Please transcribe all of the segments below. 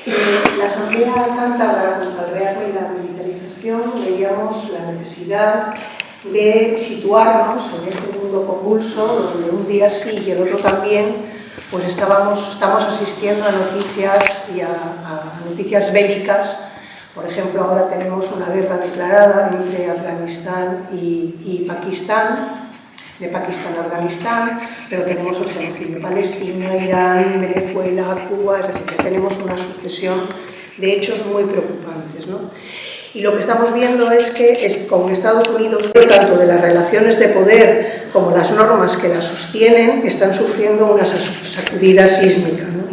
La Asamblea Cántabra contra el rearme y la militarización veíamos la necesidad de situarnos en este mundo convulso, donde un día sí y el otro también, pues estamos asistiendo a noticias y a noticias bélicas. Por ejemplo, ahora tenemos una guerra declarada entre Afganistán y Pakistán, de Pakistán a Afganistán, pero tenemos el genocidio palestino, Irán, Venezuela, Cuba, es decir, que tenemos una sucesión de hechos muy preocupantes, ¿no? Y lo que estamos viendo es que con Estados Unidos, tanto de las relaciones de poder como las normas que las sostienen, están sufriendo una sacudida sísmica, ¿no?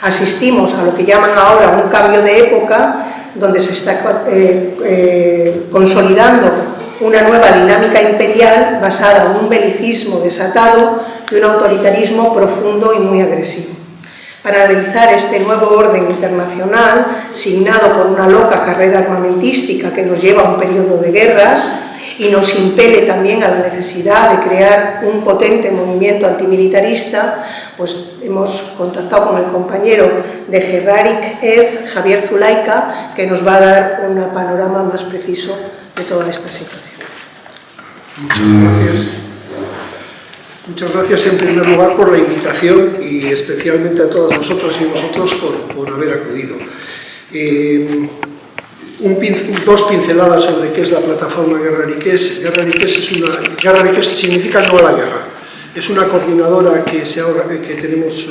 Asistimos a lo que llaman ahora un cambio de época, donde se está consolidando una nueva dinámica imperial basada en un belicismo desatado y un autoritarismo profundo y muy agresivo. Para analizar este nuevo orden internacional, signado por una loca carrera armamentística que nos lleva a un periodo de guerras y nos impele también a la necesidad de crear un potente movimiento antimilitarista, pues hemos contactado con el compañero de Gerrarik Ez, Javier Zulaika, que nos va a dar un panorama más preciso de toda esta situación. Muchas gracias. Muchas gracias en primer lugar por la invitación y especialmente a todas vosotras y vosotros por haber acudido. Dos pinceladas sobre qué es la plataforma Guerra Ariqués. Guerra Ariqués significa no a la guerra. Es una coordinadora que tenemos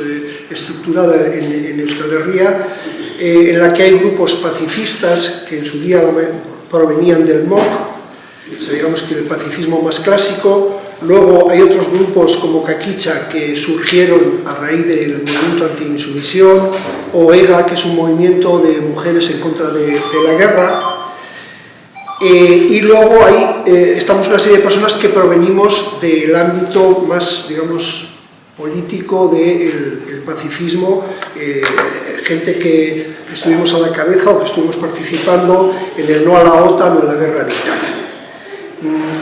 estructurada en Euskal Herria, en la que hay grupos pacifistas que en su día provenían del MOC, o sea, digamos que el pacifismo más clásico. Luego hay otros grupos como Caquicha que surgieron a raíz del movimiento anti-insumisión, o EGA, que es un movimiento de mujeres en contra de la guerra. Y luego estamos una serie de personas que provenimos del ámbito más, digamos, político del pacifismo, gente que estuvimos a la cabeza o que estuvimos participando en el no a la OTAN o en la guerra de Irak.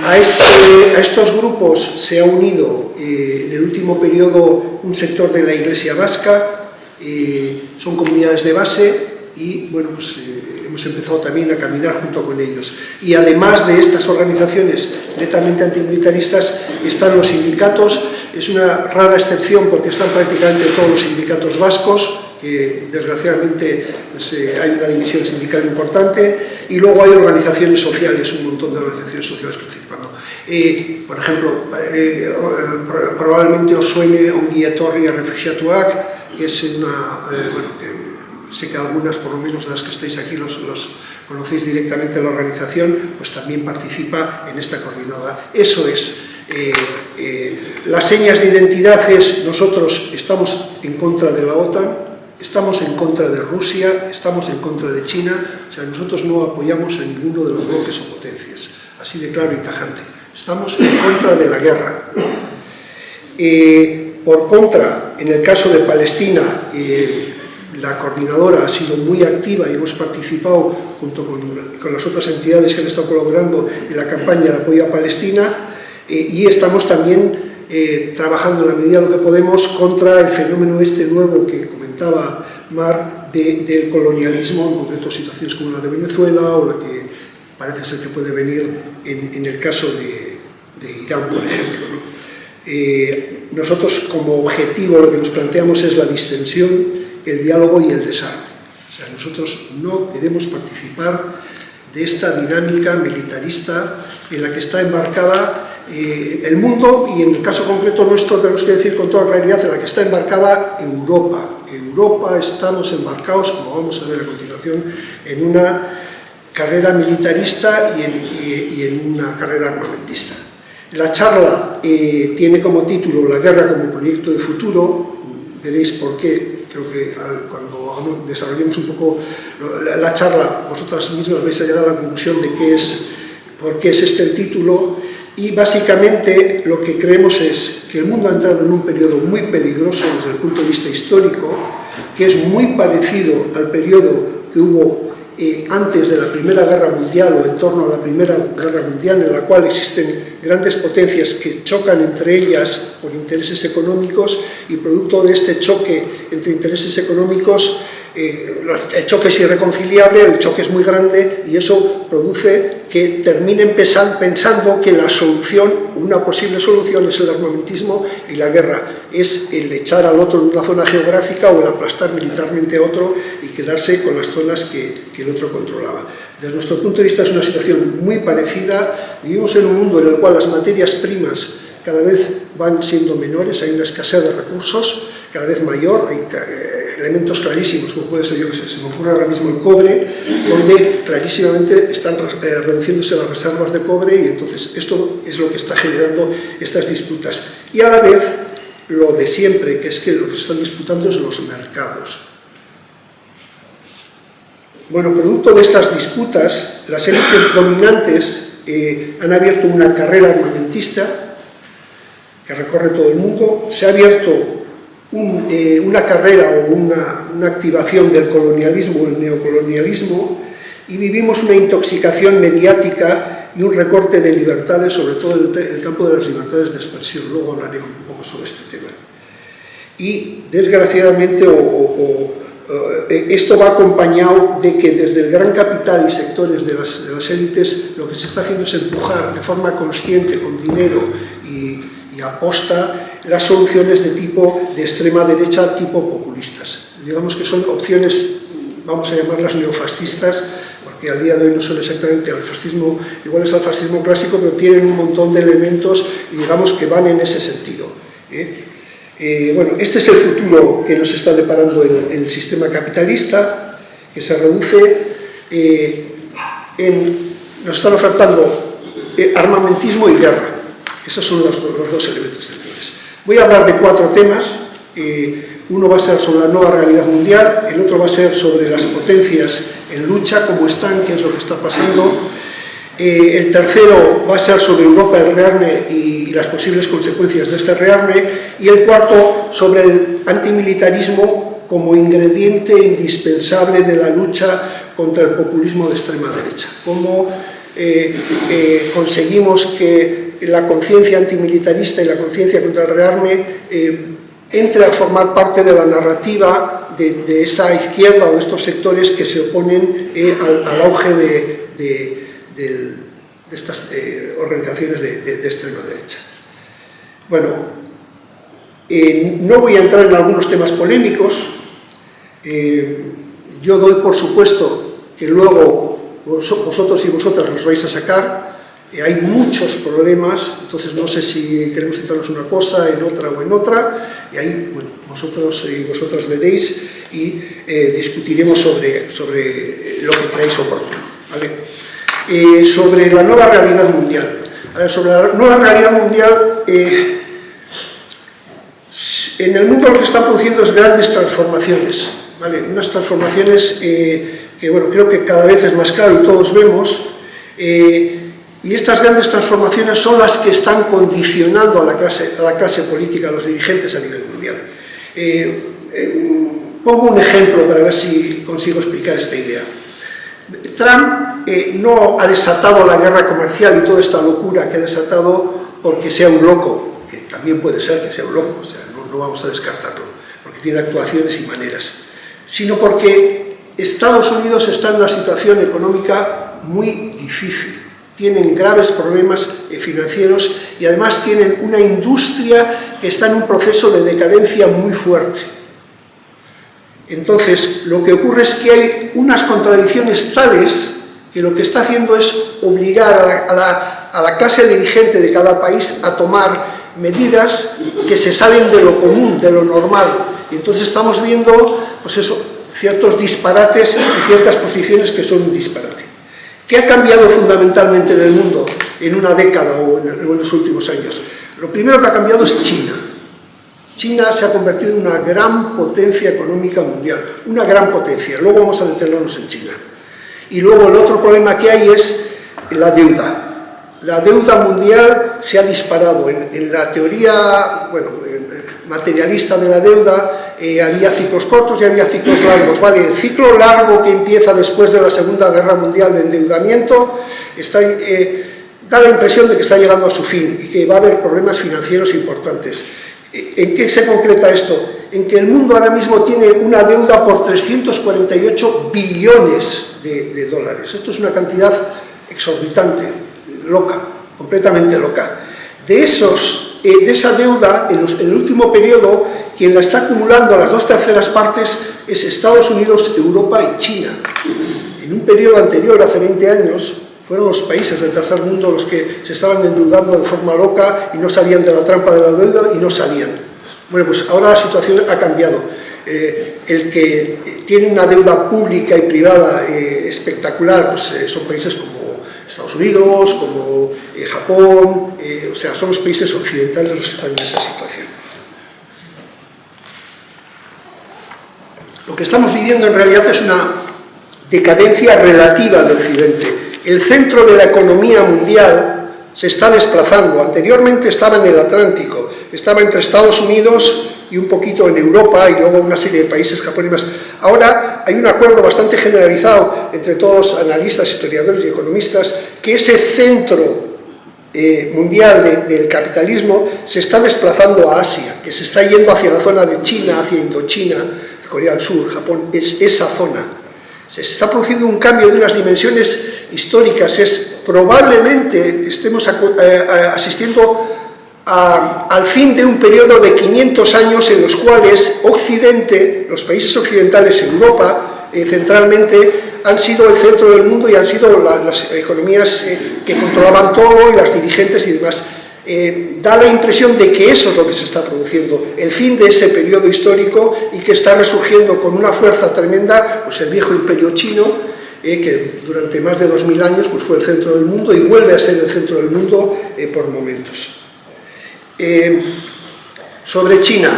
A estos grupos se ha unido en el último periodo un sector de la Iglesia vasca, son comunidades de base y bueno, pues hemos empezado también a caminar junto con ellos. Y además de estas organizaciones netamente antimilitaristas están los sindicatos. Es una rara excepción porque están prácticamente todos los sindicatos vascos, que desgraciadamente pues, hay una división sindical importante, y luego hay organizaciones sociales, un montón de organizaciones sociales participando. Por ejemplo, probablemente os suene Ongi Etorri Errefuxiatuak, que es una... sé que algunas, por lo menos las que estáis aquí, los conocéis directamente la organización, pues también participa en esta coordinadora. Eso es. Las señas de identidad es: nosotros estamos en contra de la OTAN, estamos en contra de Rusia, estamos en contra de China, o sea, nosotros no apoyamos a ninguno de los bloques o potencias, así de claro y tajante. Estamos en contra de la guerra. Por contra, en el caso de Palestina, la coordinadora ha sido muy activa y hemos participado junto con las otras entidades que han estado colaborando en la campaña de apoyo a Palestina, y estamos también trabajando en la medida de lo que podemos contra el fenómeno este nuevo que comentaba Mar del colonialismo, en concreto situaciones como la de Venezuela o la que parece ser que puede venir en el caso de Irán, por ejemplo, ¿no? Nosotros como objetivo lo que nos planteamos es la distensión, el diálogo y el desarme. O sea, nosotros no queremos participar de esta dinámica militarista en la que está embarcada el mundo, y en el caso concreto nuestro tenemos que decir con toda claridad en la que está embarcada Europa. Europa estamos embarcados, como vamos a ver a continuación, en una carrera militarista y en una carrera armamentista. La charla tiene como título La guerra como proyecto de futuro. Veréis por qué. Creo que cuando desarrollemos un poco la charla, vosotras mismas vais a llegar a la conclusión de por qué es este el título. Y básicamente lo que creemos es que el mundo ha entrado en un periodo muy peligroso desde el punto de vista histórico, que es muy parecido al periodo que hubo antes de la Primera Guerra Mundial o en torno a la Primera Guerra Mundial, en la cual existen grandes potencias que chocan entre ellas por intereses económicos, y producto de este choque entre intereses económicos el choque es irreconciliable, el choque es muy grande y eso produce que terminen pensando que la solución, una posible solución, es el armamentismo y la guerra, es el echar al otro de una zona geográfica o el aplastar militarmente a otro y quedarse con las zonas que el otro controlaba. Desde nuestro punto de vista es una situación muy parecida. Vivimos en un mundo en el cual las materias primas cada vez van siendo menores, hay una escasez de recursos cada vez mayor, hay elementos clarísimos, como puede ser, yo que sé, se me ocurre ahora mismo el cobre, donde clarísimamente están reduciéndose las reservas de cobre y entonces esto es lo que está generando estas disputas. Y a la vez, lo de siempre, que es que lo que se están disputando es los mercados. Bueno, producto de estas disputas, las élites dominantes han abierto una carrera armamentista que recorre todo el mundo, se ha abierto una carrera o una activación del colonialismo, el neocolonialismo, y vivimos una intoxicación mediática y un recorte de libertades, sobre todo en el campo de las libertades de expresión. Luego hablaré un poco sobre este tema. Y desgraciadamente, esto va acompañado de que desde el gran capital y sectores de las élites lo que se está haciendo es empujar de forma consciente, con dinero y aposta, las soluciones de extrema derecha, tipo populistas. Digamos que son opciones, vamos a llamarlas neofascistas, porque al día de hoy no son exactamente al fascismo, iguales al fascismo clásico, pero tienen un montón de elementos y digamos que van en ese sentido. Bueno, este es el futuro que nos está deparando el sistema capitalista, que se reduce nos están ofertando armamentismo y guerra. Esos son los dos elementos centrales. Voy a hablar de 4 temas. Uno va a ser sobre la nueva realidad mundial, el otro va a ser sobre las potencias en lucha, cómo están, qué es lo que está pasando. El tercero va a ser sobre Europa, el rearme y las posibles consecuencias de este rearme. Y el cuarto sobre el antimilitarismo como ingrediente indispensable de la lucha contra el populismo de extrema derecha. Cómo conseguimos que la conciencia antimilitarista y la conciencia contra el rearme entre a formar parte de la narrativa de esta izquierda o de estos sectores que se oponen al auge de estas organizaciones de extrema derecha. Bueno, no voy a entrar en algunos temas polémicos. Yo doy por supuesto que luego vosotros y vosotras los vais a sacar. Hay muchos problemas, entonces no sé si queremos centrarnos en una cosa, en otra o en otra, y ahí, bueno, vosotros y vosotras veréis y discutiremos sobre lo que creáis oportuno, ¿vale? Sobre la nueva realidad mundial. Sobre la nueva realidad mundial, en el mundo lo que se están produciendo es grandes transformaciones, ¿vale? Unas transformaciones que, bueno, creo que cada vez es más claro y todos vemos. Y estas grandes transformaciones son las que están condicionando a la clase política, a los dirigentes a nivel mundial. Pongo un ejemplo para ver si consigo explicar esta idea. Trump no ha desatado la guerra comercial y toda esta locura que ha desatado porque sea un loco, que también puede ser que sea un loco, o sea, no vamos a descartarlo, porque tiene actuaciones y maneras, sino porque Estados Unidos está en una situación económica muy difícil. Tienen graves problemas financieros y además tienen una industria que está en un proceso de decadencia muy fuerte. Entonces, lo que ocurre es que hay unas contradicciones tales que lo que está haciendo es obligar a la clase dirigente de cada país a tomar medidas que se salen de lo común, de lo normal. Y entonces estamos viendo, pues eso, ciertos disparates y ciertas posiciones que son un disparate. ¿Qué ha cambiado fundamentalmente en el mundo en una década o en los últimos años? Lo primero que ha cambiado es China. China se ha convertido en una gran potencia económica mundial, una gran potencia. Luego vamos a detenernos en China. Y luego el otro problema que hay es la deuda. La deuda mundial se ha disparado. En la teoría, bueno, materialista de la deuda, había ciclos cortos y había ciclos largos, ¿vale? El ciclo largo que empieza después de la Segunda Guerra Mundial de endeudamiento da la impresión de que está llegando a su fin y que va a haber problemas financieros importantes. ¿En qué se concreta esto? en que el mundo ahora mismo tiene una deuda por 348 billones de dólares. Esto es una cantidad exorbitante, loca, completamente loca. De esa deuda, en el último periodo, quien la está acumulando a las 2/3 partes es Estados Unidos, Europa y China. En un periodo anterior, hace 20 años, fueron los países del tercer mundo los que se estaban endeudando de forma loca y no salían de la trampa de la deuda y no salían. Bueno, pues ahora la situación ha cambiado. El que tiene una deuda pública y privada espectacular, pues, son países como Estados Unidos, como Japón, o sea, son los países occidentales los que están en esa situación. Lo que estamos viviendo en realidad es una decadencia relativa de Occidente. El centro de la economía mundial se está desplazando. Anteriormente estaba en el Atlántico, estaba entre Estados Unidos y un poquito en Europa y luego una serie de países, Japón y más. Ahora hay un acuerdo bastante generalizado entre todos los analistas, historiadores y economistas que ese centro mundial del capitalismo se está desplazando a Asia, que se está yendo hacia la zona de China, hacia Indochina, Corea del Sur, Japón, es esa zona. Se está produciendo un cambio de unas dimensiones históricas. Probablemente estemos asistiendo al fin de un periodo de 500 años en los cuales Occidente, los países occidentales, Europa, centralmente, han sido el centro del mundo y han sido las economías que controlaban todo y las dirigentes y demás. Da la impresión de que eso es lo que se está produciendo, el fin de ese periodo histórico y que está resurgiendo con una fuerza tremenda, pues el viejo imperio chino, que durante más de 2000 años pues fue el centro del mundo y vuelve a ser el centro del mundo por momentos. Sobre China,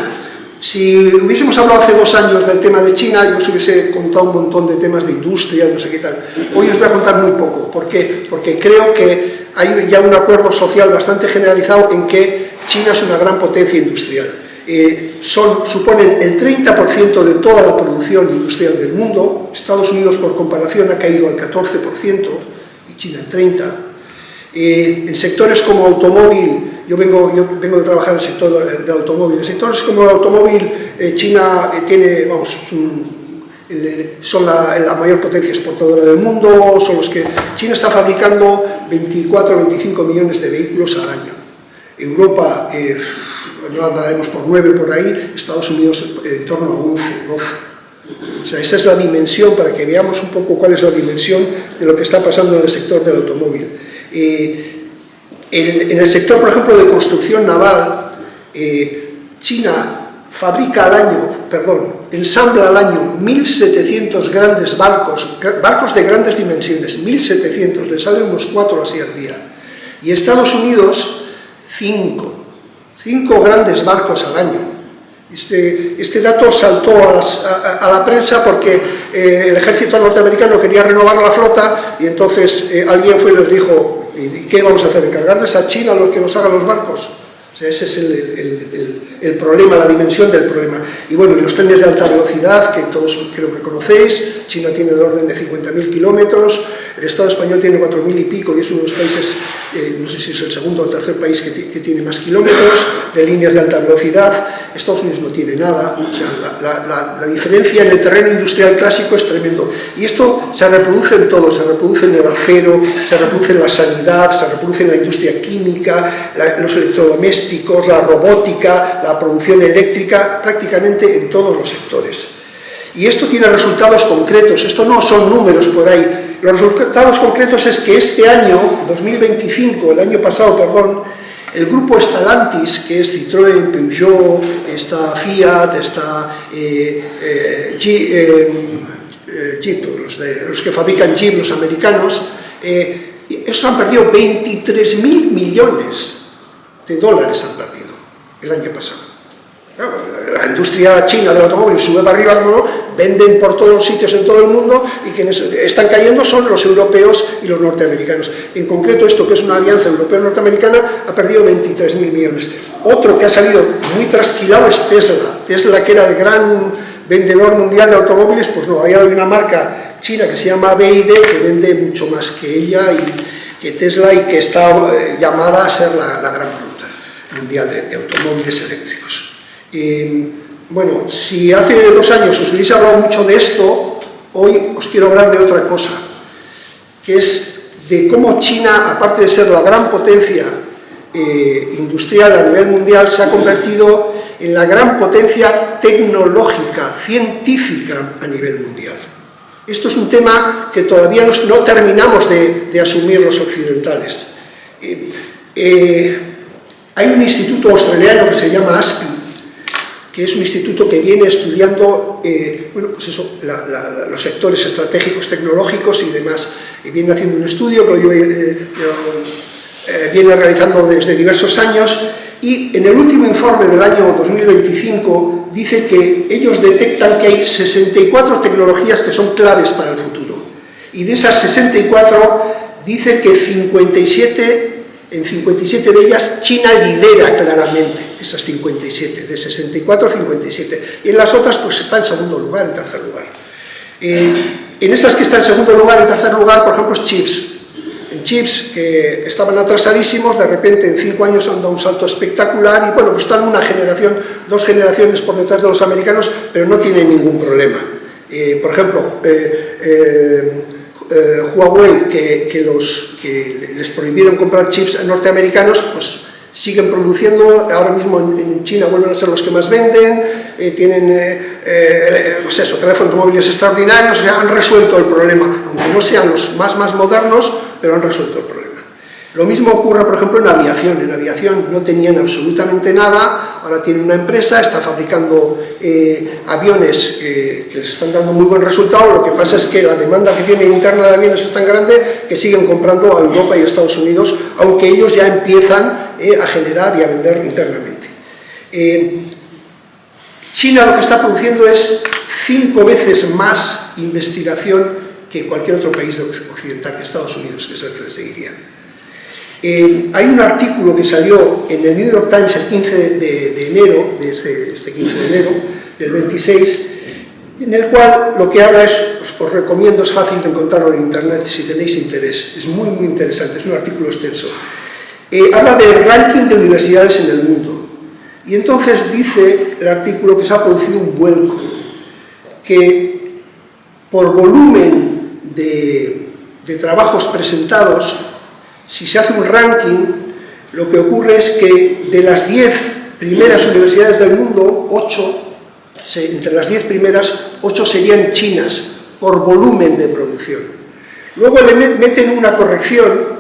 si hubiésemos hablado hace 2 años del tema de China, yo os hubiese contado un montón de temas de industria, no sé qué tal. Hoy os voy a contar muy poco. ¿Por qué? Porque creo que hay ya un acuerdo social bastante generalizado en que China es una gran potencia industrial. Suponen el 30% de toda la producción industrial del mundo. Estados Unidos, por comparación, ha caído al 14% y China al 30%. En sectores como automóvil, yo vengo de trabajar en el sector del automóvil. En sectores como el automóvil, China tiene, vamos, son la mayor potencia exportadora del mundo. China está fabricando 24 o 25 millones de vehículos al año. Europa, no andaremos por 9 por ahí, Estados Unidos en torno a 11, 12. O sea, esa es la dimensión, para que veamos un poco cuál es la dimensión de lo que está pasando en el sector del automóvil. En el sector, por ejemplo, de construcción naval, China ensambla al año 1.700 grandes barcos de grandes dimensiones, 1.700, le salen unos 4 así al día. Y Estados Unidos, 5 grandes barcos al año. Este dato saltó a la prensa porque el ejército norteamericano quería renovar la flota y entonces alguien fue y les dijo: ¿y qué vamos a hacer? ¿Encargarles a China los que nos hagan los barcos? O sea, ese es el problema, la dimensión del problema. Y bueno, y los trenes de alta velocidad, que todos creo que conocéis, China tiene del orden de 50.000 kilómetros, el Estado español tiene 4.000 y pico y es uno de los países, no sé si es el segundo o el tercer país que tiene más kilómetros de líneas de alta velocidad. Estados Unidos no tiene nada. O sea, la diferencia en el terreno industrial clásico es tremendo. Y esto se reproduce en todo, se reproduce en el acero, se reproduce en la sanidad, se reproduce en la industria química, los electrodomésticos, la robótica, la producción eléctrica, prácticamente en todos los sectores. Y esto tiene resultados concretos, esto no son números por ahí. Los resultados concretos es que este año, 2025, el año pasado, perdón, el grupo Stellantis, que es Citroën, Peugeot, está Fiat, está Jeep, los que fabrican Jeep, los americanos, esos han perdido 23.000 millones de dólares han perdido el año pasado. La industria china del automóvil sube para arriba, ¿no? Venden por todos los sitios en todo el mundo y quienes están cayendo son los europeos y los norteamericanos. En concreto, esto que es una alianza europeo-norteamericana ha perdido 23.000 millones. Otro que ha salido muy trasquilado es Tesla. Tesla, que era el gran vendedor mundial de automóviles, pues no, hay una marca china que se llama BYD que vende mucho más que ella y que Tesla y que está llamada a ser la gran productora mundial de automóviles eléctricos. bueno, si hace 2 años os hubiese hablado mucho de esto, hoy os quiero hablar de otra cosa, que es de cómo China, aparte de ser la gran potencia industrial a nivel mundial, se ha convertido en la gran potencia tecnológica, científica a nivel mundial. Esto es un tema que todavía no terminamos de asumir los occidentales. Hay un instituto australiano que se llama ASPI, que es un instituto que viene estudiando bueno, pues eso, los sectores estratégicos tecnológicos y demás. Y viene haciendo un estudio que lo viene realizando desde diversos años, y en el último informe del año 2025 dice que ellos detectan que hay 64 tecnologías que son claves para el futuro. Y de esas 64 dice que en 57 de ellas China lidera claramente, esas 57, de 64 a 57. Y en las otras pues está en segundo lugar, en tercer lugar. En esas que está en segundo lugar, en tercer lugar, por ejemplo, es chips. En chips que estaban atrasadísimos, de repente en 5 años han dado un salto espectacular y bueno, pues están una generación, 2 generaciones por detrás de los americanos, pero no tienen ningún problema. Por ejemplo, Huawei, que les prohibieron comprar chips norteamericanos, pues siguen produciendo, ahora mismo en China vuelven a ser los que más venden, tienen pues eso, teléfonos móviles extraordinarios, o sea, han resuelto el problema, aunque no sean los más modernos, pero han resuelto el problema. Lo mismo ocurre, por ejemplo, en aviación no tenían absolutamente nada, ahora tienen una empresa, está fabricando aviones que les están dando muy buen resultado, lo que pasa es que la demanda que tienen interna de aviones es tan grande que siguen comprando a Europa y a Estados Unidos, aunque ellos ya empiezan a generar y a vender internamente. China lo que está produciendo es 5 veces más investigación que cualquier otro país occidental, que Estados Unidos, que es el que le seguiría. Hay un artículo que salió en el New York Times el 15 de enero, de este 15 de enero, del 26, en el cual lo que habla es, os recomiendo, es fácil de encontrarlo en internet si tenéis interés, es muy interesante, es un artículo extenso. Habla del ranking de universidades en el mundo. Y entonces dice el artículo que se ha producido un vuelco, que por volumen de trabajos presentados, si se hace un ranking, lo que ocurre es que de las 10 primeras universidades del mundo, entre las 10 primeras, 8 serían chinas, por volumen de producción. Luego le meten una corrección,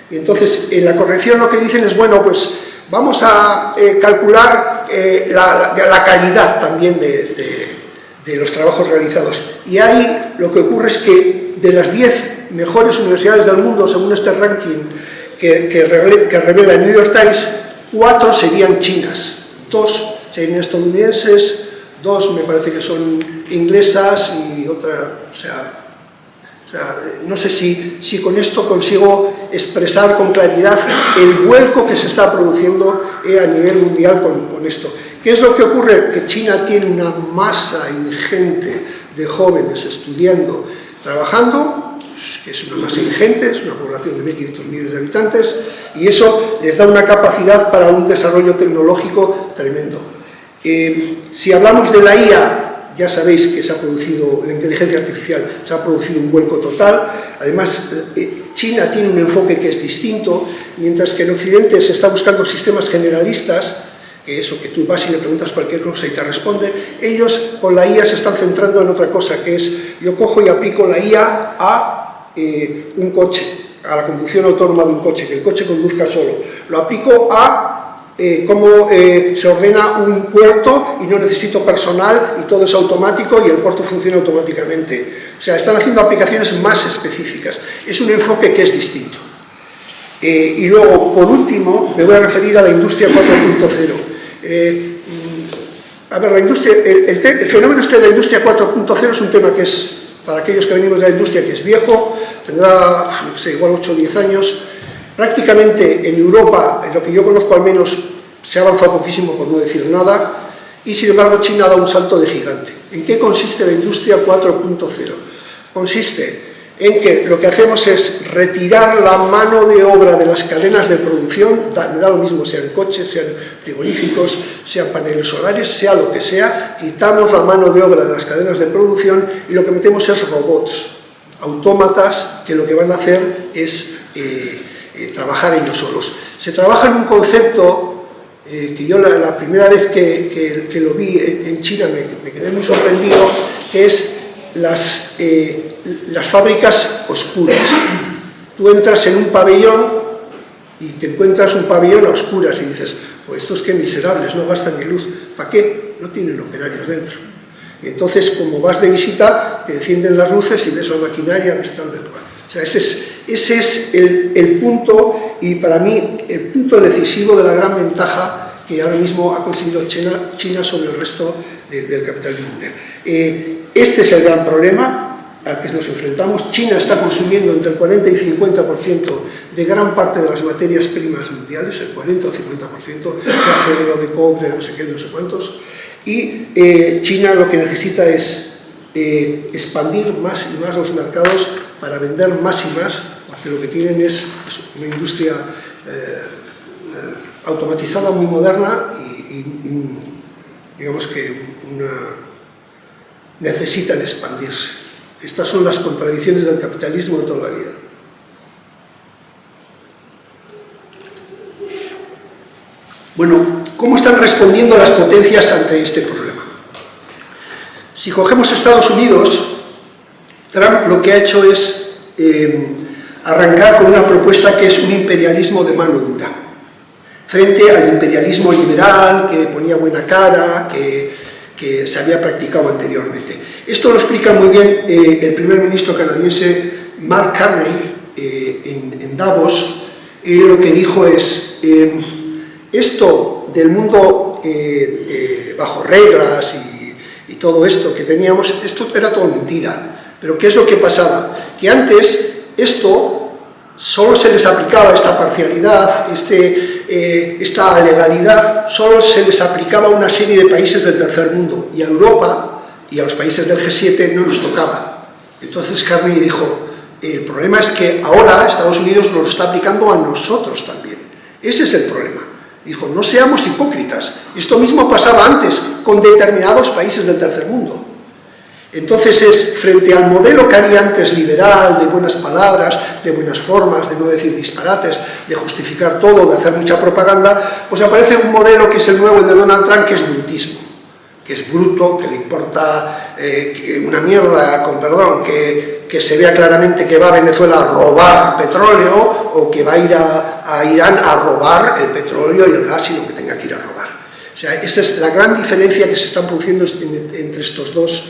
y entonces en la corrección lo que dicen es, bueno, pues vamos a calcular la calidad también de los trabajos realizados. Y ahí lo que ocurre es que de las 10 mejores universidades del mundo, según este ranking que revela el New York Times, 4 serían chinas, 2 serían estadounidenses, 2 me parece que son inglesas y otra, o sea, no sé si con esto consigo expresar con claridad el vuelco que se está produciendo a nivel mundial con esto. ¿Qué es lo que ocurre? Que China tiene una masa ingente de jóvenes estudiando, trabajando, que es una masa ingente, es una población de 1.500 millones de habitantes, y eso les da una capacidad para un desarrollo tecnológico tremendo. Si hablamos de la IA, ya sabéis que se ha producido, la inteligencia artificial, se ha producido un vuelco total. Además, China tiene un enfoque que es distinto, mientras que en Occidente se está buscando sistemas generalistas, eso que tú vas y le preguntas cualquier cosa y te responde. Ellos con la IA se están centrando en otra cosa, que es, yo cojo y aplico la IA a un coche, a la conducción autónoma de un coche, que el coche conduzca solo. Lo aplico a cómo se ordena un puerto y no necesito personal y todo es automático y el puerto funciona automáticamente. O sea, están haciendo aplicaciones más específicas. Es un enfoque que es distinto. Y luego, por último, me voy a referir a la industria 4.0. A ver, el fenómeno este de la industria 4.0 es un tema que es, para aquellos que venimos de la industria, que es viejo, tendrá, no sé, igual 8 o 10 años. Prácticamente en Europa, en lo que yo conozco al menos, se ha avanzado poquísimo, por no decir nada, y sin embargo China ha dado un salto de gigante. ¿En qué consiste la industria 4.0? Consiste en que lo que hacemos es retirar la mano de obra de las cadenas de producción, me da lo mismo, sean coches, sean frigoríficos, sean paneles solares, sea lo que sea, quitamos la mano de obra de las cadenas de producción y lo que metemos es robots, autómatas, que lo que van a hacer es trabajar ellos solos. Se trabaja en un concepto que yo la primera vez que lo vi en China me quedé muy sorprendido, que es las fábricas oscuras. Tú entras en un pabellón y te encuentras un pabellón a oscuras y dices, pues estos qué miserables, no gastan ni luz. ¿Para qué? No tienen operarios dentro. Y entonces, como vas de visita, te encienden las luces y ves la maquinaria, ves tal, o sea, ese es el punto, y para mí el punto decisivo de la gran ventaja que ahora mismo ha conseguido China sobre el resto del capitalismo mundial. Este es el gran problema al que nos enfrentamos. China está consumiendo entre el 40 y 50% de gran parte de las materias primas mundiales, el 40 o 50% de acero, de cobre, no sé qué, no sé cuántos, y China lo que necesita es expandir más y más los mercados para vender más y más, porque lo que tienen es una industria automatizada, muy moderna y digamos que necesitan expandirse. Estas son las contradicciones del capitalismo de toda la vida. Bueno, ¿cómo están respondiendo las potencias ante este problema? Si cogemos Estados Unidos, Trump lo que ha hecho es arrancar con una propuesta que es un imperialismo de mano dura, frente al imperialismo liberal que ponía buena cara, que se había practicado anteriormente. Esto lo explica muy bien el primer ministro canadiense Mark Carney en Davos. Lo que dijo es, esto del mundo bajo reglas y todo esto que teníamos, esto era todo mentira. Pero ¿qué es lo que pasaba? Que antes esto solo se les aplicaba, esta parcialidad, esta legalidad, solo se les aplicaba a una serie de países del tercer mundo, y a Europa y a los países del G7 no nos tocaba. Entonces Carney dijo, el problema es que ahora Estados Unidos nos lo está aplicando a nosotros también. Ese es el problema. Dijo, no seamos hipócritas. Esto mismo pasaba antes con determinados países del tercer mundo. Entonces es, frente al modelo que había antes liberal, de buenas palabras, de buenas formas, de no decir disparates, de justificar todo, de hacer mucha propaganda, pues aparece un modelo que es el nuevo, el de Donald Trump, que es brutismo, que es bruto, que le importa una mierda, con perdón, que se vea claramente que va a Venezuela a robar petróleo o que va a ir a Irán a robar el petróleo y el gas y lo que tenga que ir a robar. O sea, esa es la gran diferencia que se está produciendo entre estos dos,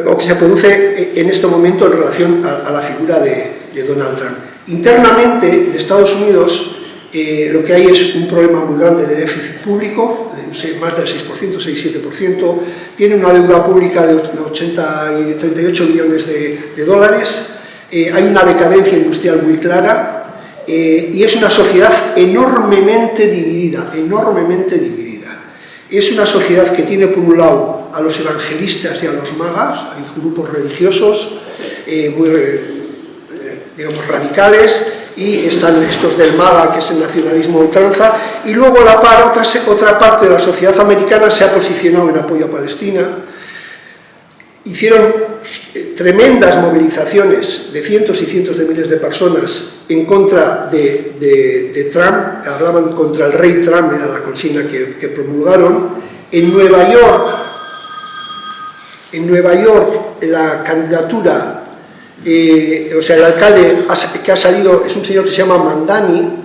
o que se produce en este momento en relación a la figura de Donald Trump. Internamente, en Estados Unidos, lo que hay es un problema muy grande de déficit público, de más del 6%, 6-7%, tiene una deuda pública de 38 billones de dólares, hay una decadencia industrial muy clara, y es una sociedad enormemente dividida, Es una sociedad que tiene por un lado a los evangelistas y a los magas, hay grupos religiosos muy digamos radicales, y están estos del MAGA, que es el nacionalismo a ultranza, y luego otra parte de la sociedad americana se ha posicionado en apoyo a Palestina. Hicieron tremendas movilizaciones de cientos y cientos de miles de personas en contra de Trump, hablaban contra el rey Trump, era la consigna que promulgaron. En Nueva York la candidatura, o sea, el alcalde que ha salido es un señor que se llama Mamdani,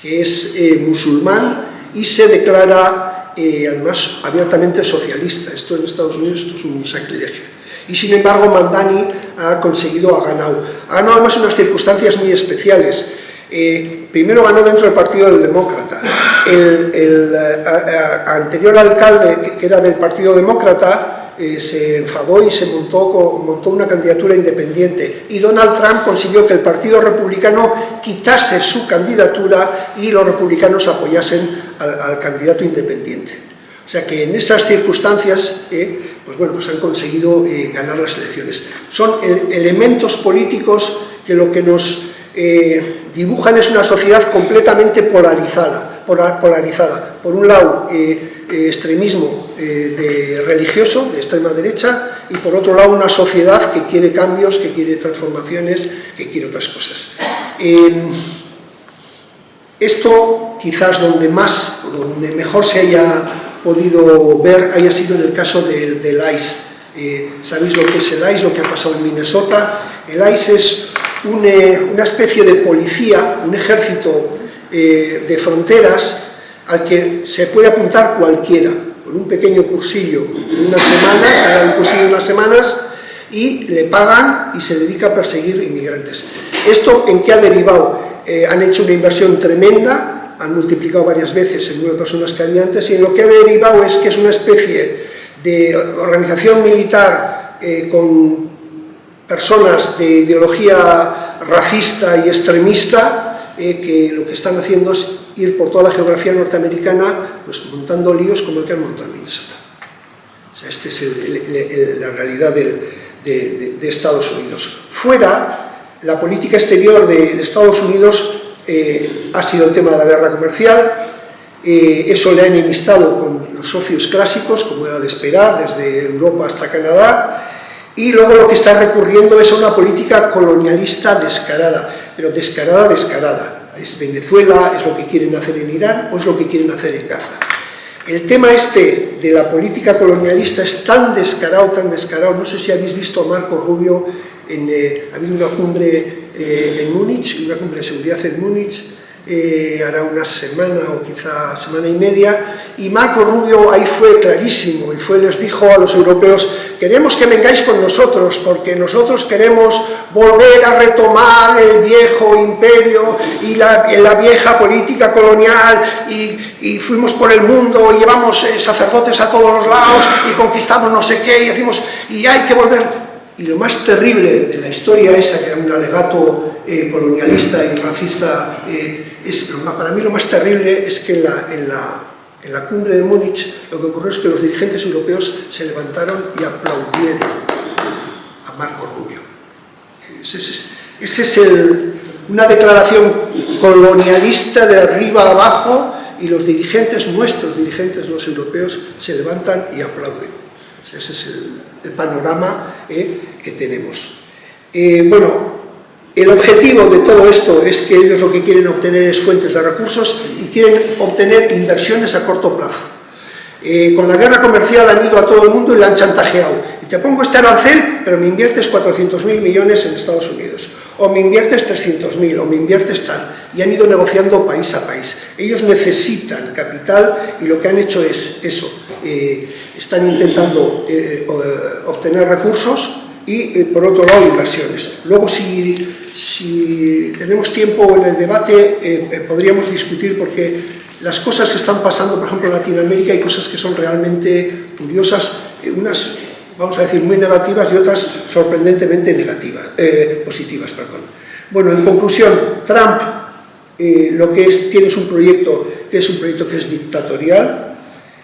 que es musulmán y se declara además abiertamente socialista. Esto en Estados Unidos esto es un sacrilegio. Y sin embargo Mamdani ha ganado además en unas circunstancias muy especiales. Primero ganó dentro del Partido del Demócrata. El anterior alcalde, que era del Partido Demócrata, se enfadó y se montó una candidatura independiente, y Donald Trump consiguió que el Partido Republicano quitase su candidatura y los republicanos apoyasen al candidato independiente. O sea que en esas circunstancias pues bueno, pues han conseguido ganar las elecciones. Son elementos políticos que lo que nos dibujan es una sociedad completamente polarizada. Por un lado, extremismo religioso, de extrema derecha, y por otro lado una sociedad que quiere cambios, que quiere transformaciones, que quiere otras cosas. Esto quizás donde mejor se haya podido ver haya sido en el caso del ICE. ¿Sabéis lo que es el ICE, lo que ha pasado en Minnesota? El ICE es una especie de policía, un ejército de fronteras al que se puede apuntar cualquiera, con un pequeño cursillo de unas semanas, haga un cursillo de unas semanas y le pagan y se dedica a perseguir inmigrantes. ¿Esto en qué ha derivado? Han hecho una inversión tremenda, han multiplicado varias veces el número de personas que había antes, y en lo que ha derivado es que es una especie de organización militar con personas de ideología racista y extremista, que lo que están haciendo es ir por toda la geografía norteamericana pues montando líos como el que han montado en Minnesota. O sea, esta es la realidad de Estados Unidos. Fuera, la política exterior de Estados Unidos ha sido el tema de la guerra comercial. Eso le ha enemistado con los socios clásicos, como era de esperar, desde Europa hasta Canadá, y luego lo que está recurriendo es a una política colonialista descarada, pero descarada. Es Venezuela, es lo que quieren hacer en Irán o es lo que quieren hacer en Gaza. El tema este de la política colonialista es tan descarado, no sé si habéis visto a Marco Rubio, ha habido una cumbre en Múnich, una cumbre de seguridad en Múnich, hará una semana o quizá semana y media, y Marco Rubio ahí fue clarísimo, y les dijo a los europeos: queremos que vengáis con nosotros, porque nosotros queremos volver a retomar el viejo imperio y la vieja política colonial, y fuimos por el mundo, y llevamos sacerdotes a todos los lados, y conquistamos no sé qué, y hay que volver. Y lo más terrible de la historia esa, que era un alegato colonialista y racista, para mí lo más terrible es que en la cumbre de Múnich lo que ocurrió es que los dirigentes europeos se levantaron y aplaudieron a Marco Rubio. Esa es una declaración colonialista de arriba a abajo, y los dirigentes, nuestros dirigentes, los europeos, se levantan y aplauden. Ese es el panorama que tenemos. Bueno, el objetivo de todo esto es que ellos lo que quieren obtener es fuentes de recursos y quieren obtener inversiones a corto plazo. Con la guerra comercial han ido a todo el mundo y le han chantajeado. Y te pongo este arancel, pero me inviertes 400.000 millones en Estados Unidos. O me inviertes 300.000, o me inviertes tal. Y han ido negociando país a país. Ellos necesitan capital y lo que han hecho es eso. Están intentando obtener recursos y, por otro lado, inversiones. Luego, si tenemos tiempo en el debate, podríamos discutir, porque las cosas que están pasando, por ejemplo, en Latinoamérica, hay cosas que son realmente curiosas, unas, vamos a decir, muy negativas y otras sorprendentemente positivas. Bueno, en conclusión, Trump lo que tiene es un proyecto que es dictatorial,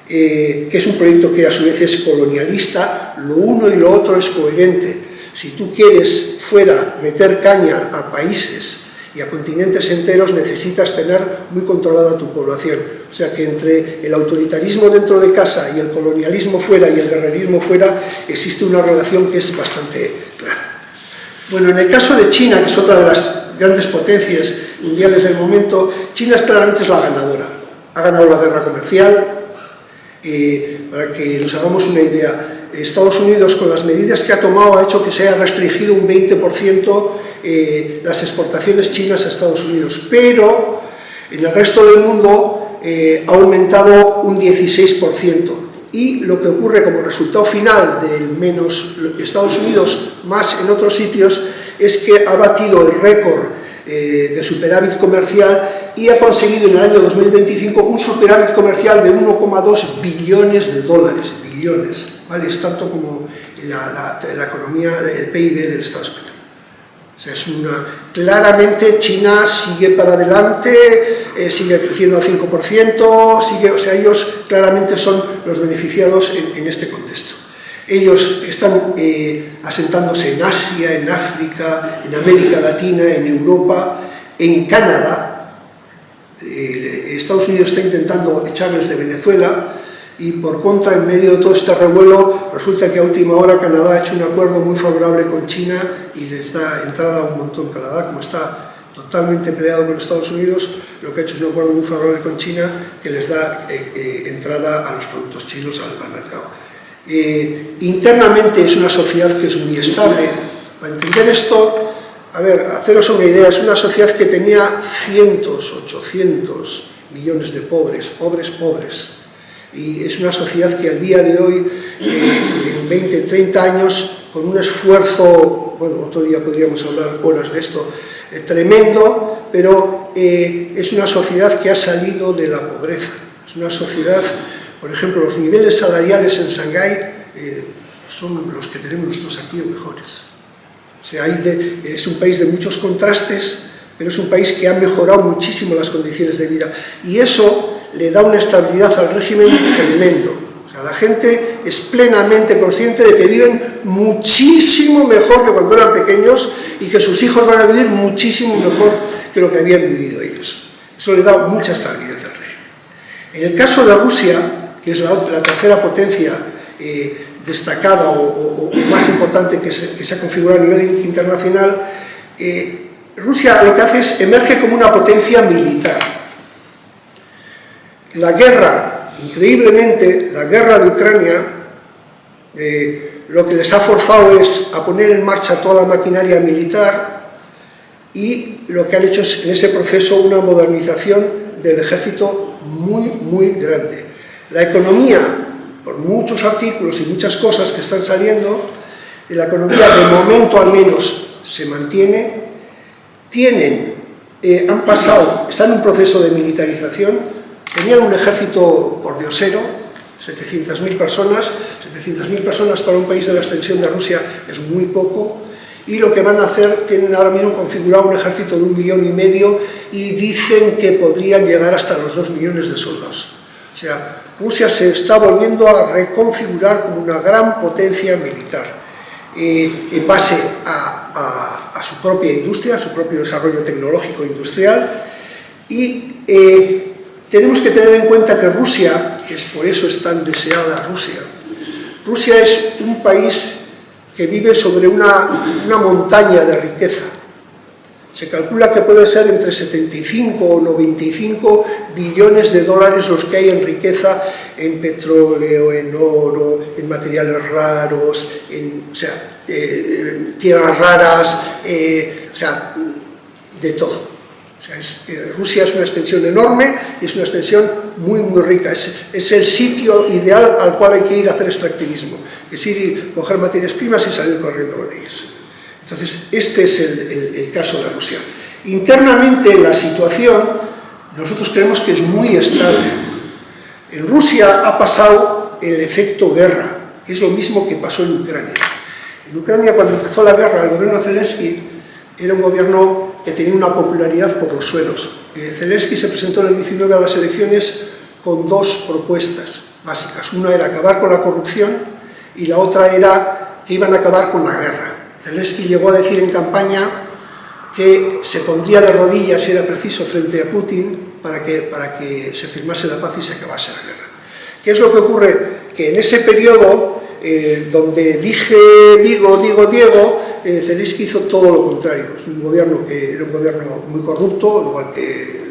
que es un proyecto que a su vez es colonialista. Lo uno y lo otro es coherente. Si tú quieres fuera meter caña a países y a continentes enteros, necesitas tener muy controlada tu población. O sea que entre el autoritarismo dentro de casa y el colonialismo fuera y el guerrerismo fuera, existe una relación que es bastante clara. Bueno, en el caso de China, que es otra de las grandes potencias mundiales del momento, China claramente es la ganadora. Ha ganado la guerra comercial. Para que nos hagamos una idea, Estados Unidos, con las medidas que ha tomado, ha hecho que se haya restringido un 20% las exportaciones chinas a Estados Unidos, pero en el resto del mundo ha aumentado un 16%. Y lo que ocurre como resultado final del menos Estados Unidos más en otros sitios es que ha batido el récord de superávit comercial y ha conseguido en el año 2025 un superávit comercial de 1,2 billones de dólares. Billones, ¿vale? Es tanto como la economía, el PIB del Estado español. O sea, claramente China sigue para adelante, sigue creciendo al 5%, o sea, ellos claramente son los beneficiados en este contexto. Ellos están asentándose en Asia, en África, en América Latina, en Europa, en Canadá. Estados Unidos está intentando echarles de Venezuela y por contra, en medio de todo este revuelo, resulta que a última hora Canadá ha hecho un acuerdo muy favorable con China y les da entrada a un montón. Canadá, como está totalmente peleado con Estados Unidos, lo que ha hecho es un acuerdo muy favorable con China que les da entrada a los productos chinos al mercado. Internamente es una sociedad que es muy estable. Para entender esto, a ver, haceros una idea, es una sociedad que tenía cientos, 800 millones de pobres. Y es una sociedad que al día de hoy, en 20, 30 años, con un esfuerzo, bueno, otro día podríamos hablar horas de esto, tremendo, pero es una sociedad que ha salido de la pobreza. Es una sociedad, por ejemplo, los niveles salariales en Shanghái son los que tenemos nosotros aquí o mejores. O sea, es un país de muchos contrastes, pero es un país que ha mejorado muchísimo las condiciones de vida. Y eso le da una estabilidad al régimen tremendo. O sea, la gente es plenamente consciente de que viven muchísimo mejor que cuando eran pequeños y que sus hijos van a vivir muchísimo mejor que lo que habían vivido ellos. Eso le da mucha estabilidad al régimen. En el caso de Rusia, que es la tercera potencia destacada o más importante que se ha configurado a nivel internacional, Rusia lo que hace es emerge como una potencia militar. La guerra, increíblemente, la guerra de Ucrania, lo que les ha forzado es a poner en marcha toda la maquinaria militar y lo que han hecho es en ese proceso una modernización del ejército muy grande. La economía, por muchos artículos y muchas cosas que están saliendo, la economía de momento al menos se mantiene, están en un proceso de militarización. Tenían un ejército pordiosero, 700.000 personas. 700.000 personas para un país de la extensión de Rusia es muy poco. Y lo que van a hacer, tienen ahora mismo configurado un ejército de 1,5 millones y dicen que podrían llegar hasta los 2 millones de soldados. O sea, Rusia se está volviendo a reconfigurar como una gran potencia militar, en base a su propia industria, a su propio desarrollo tecnológico e industrial. Y tenemos que tener en cuenta que Rusia, que es por eso es tan deseada Rusia es un país que vive sobre una montaña de riqueza. Se calcula que puede ser entre 75 o 95 billones de dólares los que hay en riqueza, en petróleo, en oro, en materiales raros, tierras raras, de todo. Rusia es una extensión enorme y es una extensión muy rica. Es el sitio ideal al cual hay que ir a hacer extractivismo. Es ir, coger materias primas y salir corriendo con ellas. Entonces, este es el caso de Rusia. Internamente, la situación, nosotros creemos que es muy estable. En Rusia ha pasado el efecto guerra, que es lo mismo que pasó en Ucrania. En Ucrania, cuando empezó la guerra, el gobierno de Zelensky era un gobierno que tenía una popularidad por los suelos. Zelensky se presentó en el 19 a las elecciones con dos propuestas básicas. Una era acabar con la corrupción y la otra era que iban a acabar con la guerra. Zelensky llegó a decir en campaña que se pondría de rodillas, si era preciso, frente a Putin para que se firmase la paz y se acabase la guerra. ¿Qué es lo que ocurre? Que en ese periodo, donde Diego, Zelensky hizo todo lo contrario. Es un gobierno que era un gobierno muy corrupto, igual que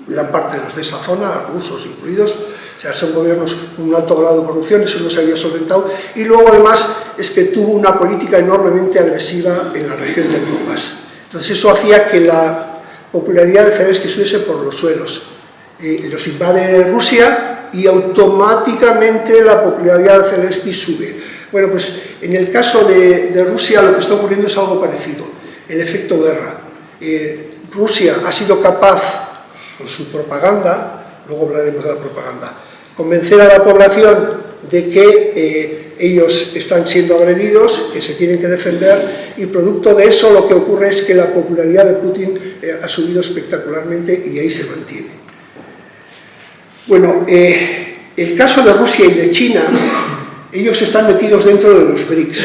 gran parte de los de esa zona, rusos incluidos. O sea, son gobiernos con un alto grado de corrupción, eso no se había solventado. Y luego, además, es que tuvo una política enormemente agresiva en la región del Donbass. Entonces, eso hacía que la popularidad de Zelensky estuviese por los suelos. Los invade Rusia y automáticamente la popularidad de Zelensky sube. Bueno, pues en el caso de Rusia lo que está ocurriendo es algo parecido, el efecto guerra. Rusia ha sido capaz, con su propaganda, luego hablaremos de la propaganda, convencer a la población de que ellos están siendo agredidos, que se tienen que defender, y producto de eso lo que ocurre es que la popularidad de Putin ha subido espectacularmente y ahí se mantiene. Bueno, el caso de Rusia y de China ellos están metidos dentro de los BRICS.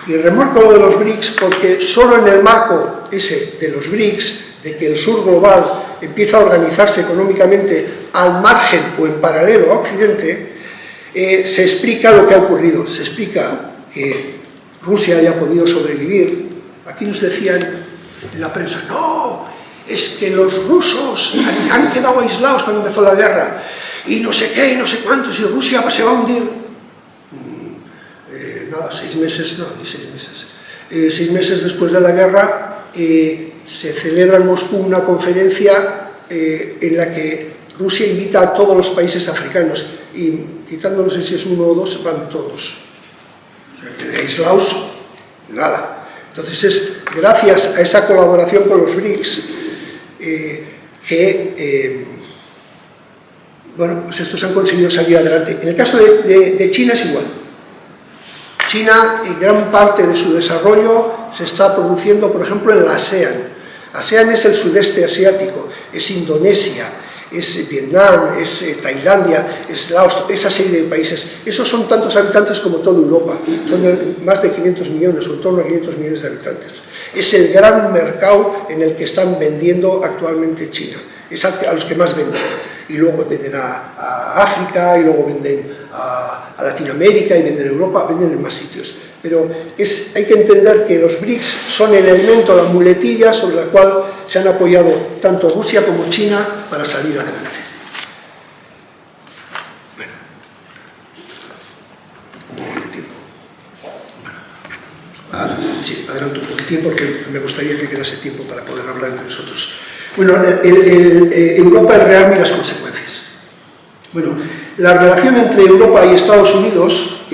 Y remarco lo de los BRICS porque solo en el marco ese de los BRICS, de que el sur global empieza a organizarse económicamente al margen o en paralelo a Occidente, se explica lo que ha ocurrido. Se explica que Rusia haya podido sobrevivir. Aquí nos decían en la prensa, no, es que los rusos han quedado aislados cuando empezó la guerra, y no sé qué, y no sé cuántos, y Rusia se va a hundir. Nada, 6 meses, no, ni 6 meses. 6 meses después de la guerra se celebra en Moscú una conferencia en la que Rusia invita a todos los países africanos, y quitando, no sé si es uno o dos, van todos. O sea, que de aislados, nada. Entonces es gracias a esa colaboración con los BRICS bueno, pues estos han conseguido salir adelante. En el caso de China es igual. China, gran parte de su desarrollo se está produciendo, por ejemplo, en la ASEAN. ASEAN es el sudeste asiático, es Indonesia, es Vietnam, es Tailandia, es Laos, esa serie de países. Esos son tantos habitantes como toda Europa, son más de 500 millones, o en torno a 500 millones de habitantes. Es el gran mercado en el que están vendiendo actualmente China, es a los que más venden. Y luego venden a África, y luego venden a Latinoamérica, y venden a Europa, venden en más sitios. Pero hay que entender que los BRICS son el elemento, la muletilla sobre la cual se han apoyado tanto Rusia como China para salir adelante. Bueno, un poco de tiempo. Sí, adelanto un poquitín porque me gustaría que quedase tiempo para poder hablar entre nosotros. Bueno, Europa, el rearme y las consecuencias. Bueno, la relación entre Europa y Estados Unidos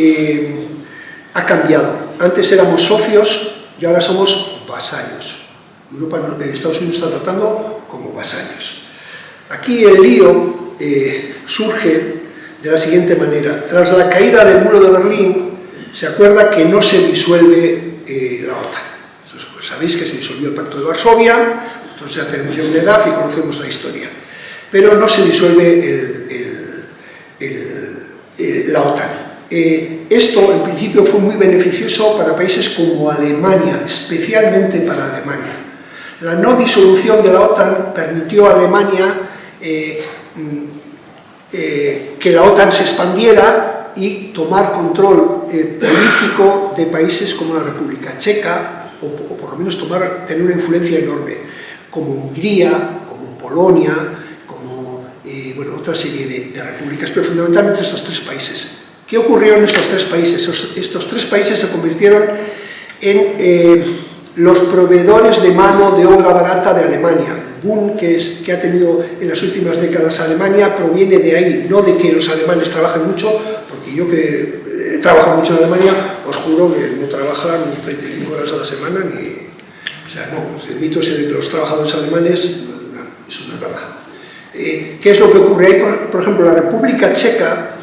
ha cambiado. Antes éramos socios y ahora somos vasallos. Estados Unidos está tratando como vasallos. Aquí el lío surge de la siguiente manera. Tras la caída del muro de Berlín, se acuerda que no se disuelve la OTAN. Pues sabéis que se disolvió el Pacto de Varsovia, entonces ya tenemos ya una edad y conocemos la historia. Pero no se disuelve la OTAN. Esto en principio fue muy beneficioso para países como Alemania, especialmente para Alemania. La no disolución de la OTAN permitió a Alemania que la OTAN se expandiera y tomar control político de países como la República Checa, o por lo menos tener una influencia enorme, como Hungría, como Polonia, como bueno, otra serie de repúblicas, pero fundamentalmente estos 3 países. ¿Qué ocurrió en estos 3 países? Estos 3 países se convirtieron en los proveedores de mano de obra barata de Alemania. El boom que ha tenido en las últimas décadas Alemania proviene de ahí, no de que los alemanes trabajen mucho, porque yo que trabajo mucho en Alemania, os juro que no trabajan 25 horas a la semana, ni... O sea, no, el mito ese de que los trabajadores alemanes, no, eso no es verdad. ¿Qué es lo que ocurre ahí? Por ejemplo, la República Checa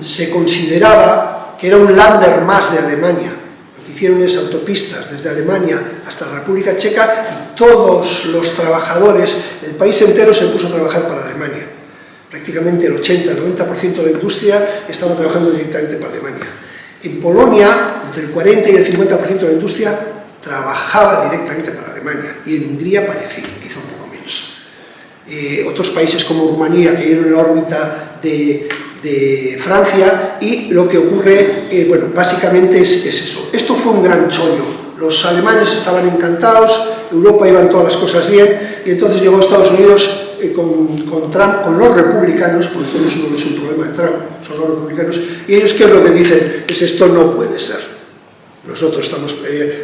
se consideraba que era un Länder más de Alemania. Lo que hicieron es autopistas desde Alemania hasta la República Checa, y todos los trabajadores, el país entero se puso a trabajar para Alemania. Prácticamente el 80, el 90% de la industria estaba trabajando directamente para Alemania. En Polonia, entre el 40 y el 50% de la industria trabajaba directamente para Alemania, y en Hungría parecía, quizá un poco menos. Otros países como Rumanía cayeron en la órbita de Francia, y lo que ocurre, bueno, básicamente es eso. Esto fue un gran chollo. Los alemanes estaban encantados, Europa iban todas las cosas bien, y entonces llegó a Estados Unidos con Trump, con los republicanos, porque esto no es un problema de Trump, son los republicanos, y ellos, ¿qué es lo que dicen? Es esto no puede ser. Nosotros estamos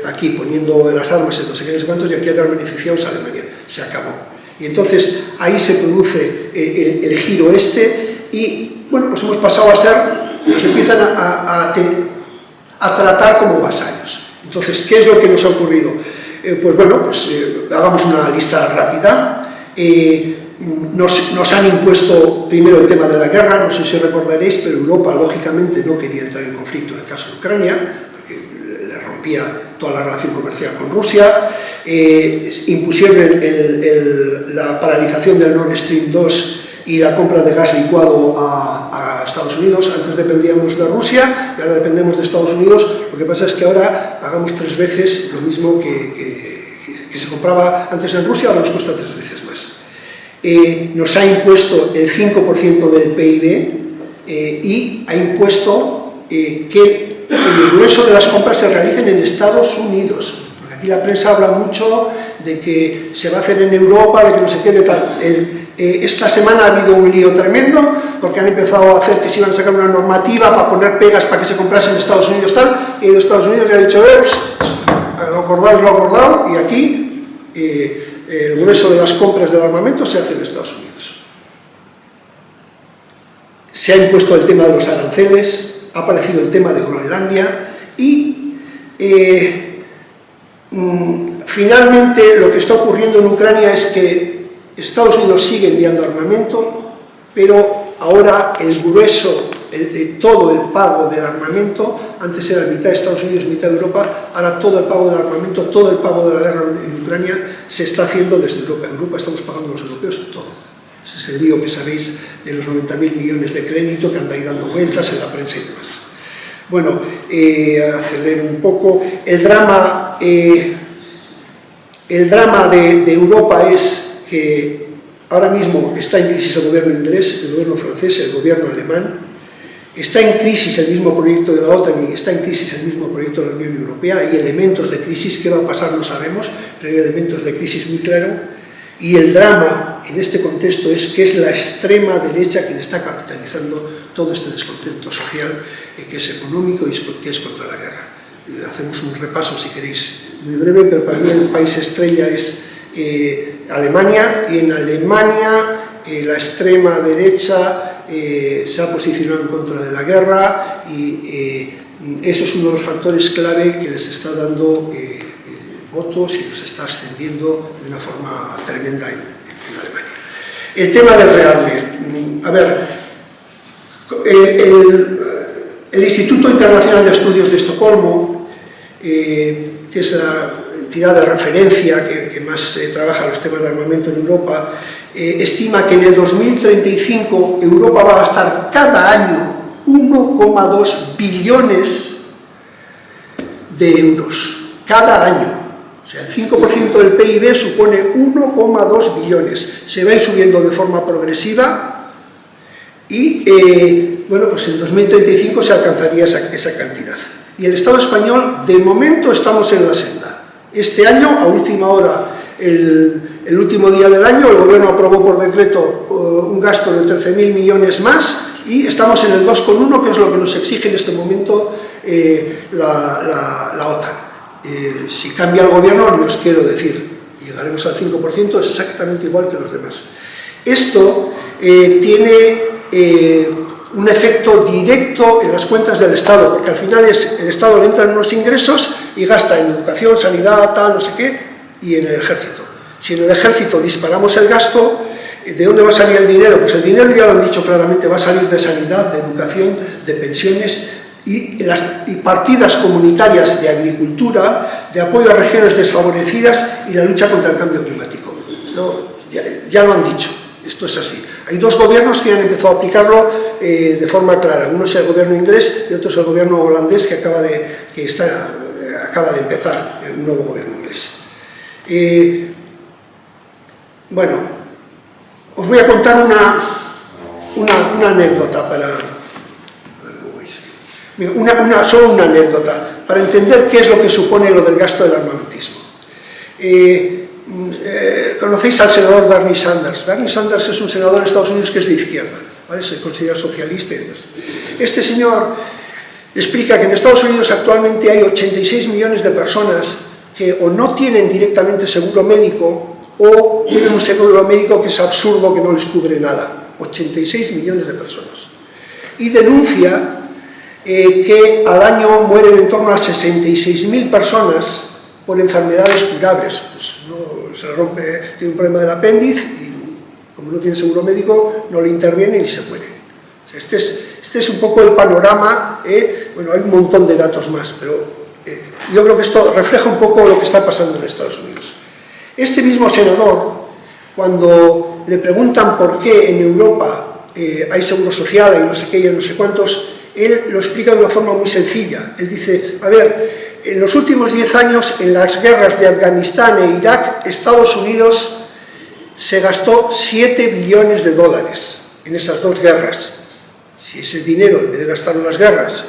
aquí poniendo las armas en no sé qué, no sé cuántos, y aquí han beneficiado a Alemania. Se acabó. Y entonces ahí se produce el giro y bueno, pues hemos pasado a ser, nos empiezan a tratar como vasallos. Entonces, ¿qué es lo que nos ha ocurrido? Pues bueno, pues hagamos una lista rápida. Nos han impuesto primero el tema de la guerra, no sé si recordaréis, pero Europa lógicamente no quería entrar en conflicto en el caso de Ucrania, toda la relación comercial con Rusia, impusieron la paralización del Nord Stream 2 y la compra de gas licuado a Estados Unidos. Antes dependíamos de Rusia y ahora dependemos de Estados Unidos. Lo que pasa es que ahora pagamos 3 veces lo mismo que se compraba antes en Rusia, ahora nos cuesta 3 veces más. Nos ha impuesto el 5% del PIB y ha impuesto que el grueso de las compras se realicen en Estados Unidos. Porque aquí la prensa habla mucho de que se va a hacer en Europa, de que no se quede tal. Esta semana ha habido un lío tremendo porque han empezado a hacer que se iban a sacar una normativa para poner pegas para que se comprase en Estados Unidos tal, y Estados Unidos le ha dicho, lo acordado, y aquí el grueso de las compras del armamento se hace en Estados Unidos. Se ha impuesto el tema de los aranceles, ha aparecido el tema de Groenlandia y finalmente lo que está ocurriendo en Ucrania es que Estados Unidos sigue enviando armamento, pero ahora el grueso de todo el pago del armamento, antes era mitad de Estados Unidos, mitad de Europa, ahora todo el pago del armamento, todo el pago de la guerra en Ucrania se está haciendo desde Europa. En Europa estamos pagando los europeos todo. Ese es el lío que sabéis de los 90.000 millones de crédito que anda ahí dando vueltas en la prensa y demás. Bueno, acelero un poco. El drama de Europa es que ahora mismo está en crisis el gobierno inglés, el gobierno francés, el gobierno alemán. Está en crisis el mismo proyecto de la OTAN y está en crisis el mismo proyecto de la Unión Europea. Hay elementos de crisis, qué va a pasar no sabemos, pero hay elementos de crisis muy claros. Y el drama en este contexto es que es la extrema derecha quien está capitalizando todo este descontento social, que es económico y que es contra la guerra. Hacemos un repaso, si queréis, muy breve, pero para mí el país estrella es Alemania, y en Alemania la extrema derecha se ha posicionado en contra de la guerra y eso es uno de los factores clave que les está dando votos y los está ascendiendo de una forma tremenda en Alemania. El tema del rearme. A ver, el Instituto Internacional de Estudios de Estocolmo, que es la entidad de referencia que más trabaja los temas de armamento en Europa, estima que en el 2035 Europa va a gastar cada año 1,2 billones de euros. Cada año. O sea, el 5% del PIB supone 1,2 billones. Se va a ir subiendo de forma progresiva y, bueno, pues en 2035 se alcanzaría esa cantidad. Y el Estado español, de momento, estamos en la senda. Este año, a última hora, el último día del año, el Gobierno aprobó por decreto un gasto de 13.000 millones más y estamos en el 2,1, que es lo que nos exige en este momento la OTAN. Si cambia el gobierno, no os quiero decir, llegaremos al 5% exactamente igual que los demás. Esto tiene un efecto directo en las cuentas del Estado, porque al final el Estado le entran unos ingresos y gasta en educación, sanidad, tal, no sé qué, y en el ejército. Si en el ejército disparamos el gasto, ¿de dónde va a salir el dinero? Pues el dinero, ya lo han dicho claramente, va a salir de sanidad, de educación, de pensiones, y partidas comunitarias de agricultura, de apoyo a regiones desfavorecidas y la lucha contra el cambio climático. Esto ya lo han dicho, esto es así. Hay dos gobiernos que han empezado a aplicarlo de forma clara. Uno es el gobierno inglés y otro es el gobierno holandés que acaba de empezar, un nuevo gobierno inglés. Bueno, os voy a contar una anécdota solo una anécdota, para entender qué es lo que supone lo del gasto del armamentismo. Conocéis al senador Bernie Sanders. Bernie Sanders es un senador de Estados Unidos que es de izquierda, ¿vale? Se considera socialista y demás. Este señor explica que en Estados Unidos actualmente hay 86 millones de personas que o no tienen directamente seguro médico o tienen un seguro médico que es absurdo, que no les cubre nada. 86 millones de personas. Y denuncia que al año mueren en torno a 66.000 personas por enfermedades curables. Pues no, se le rompe, tiene un problema del apéndice y como no tiene seguro médico no le interviene y se muere. O sea, este es un poco el panorama. Bueno, hay un montón de datos más, pero yo creo que esto refleja un poco lo que está pasando en Estados Unidos. Este mismo senador, cuando le preguntan por qué en Europa hay seguro social, hay no sé qué, hay no sé cuántos, él lo explica de una forma muy sencilla. Él dice, a ver, en los últimos 10 años, en las guerras de Afganistán e Irak, Estados Unidos se gastó 7 billones de dólares en esas dos guerras. Si ese dinero, en vez de gastarlo en las guerras,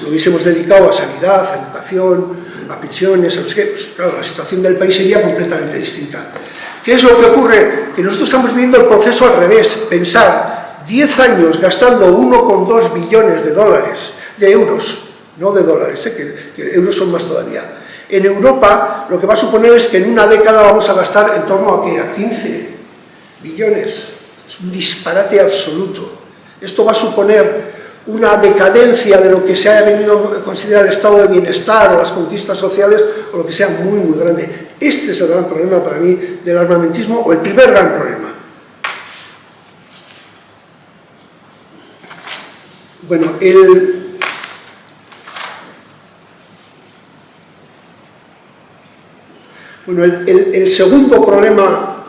lo hubiésemos dedicado a sanidad, a educación, a pensiones, a no sé qué, pues claro, la situación del país sería completamente distinta. ¿Qué es lo que ocurre? Que nosotros estamos viendo el proceso al revés. Pensar 10 años gastando 1,2 billones de dólares, de euros, no de dólares, que euros son más todavía. En Europa lo que va a suponer es que en una década vamos a gastar en torno a 15 billones. Es un disparate absoluto. Esto va a suponer una decadencia de lo que se haya venido a considerar el estado de bienestar o las conquistas sociales o lo que sea muy, muy grande. Este es el gran problema para mí del armamentismo, o el primer gran problema. Bueno, el segundo problema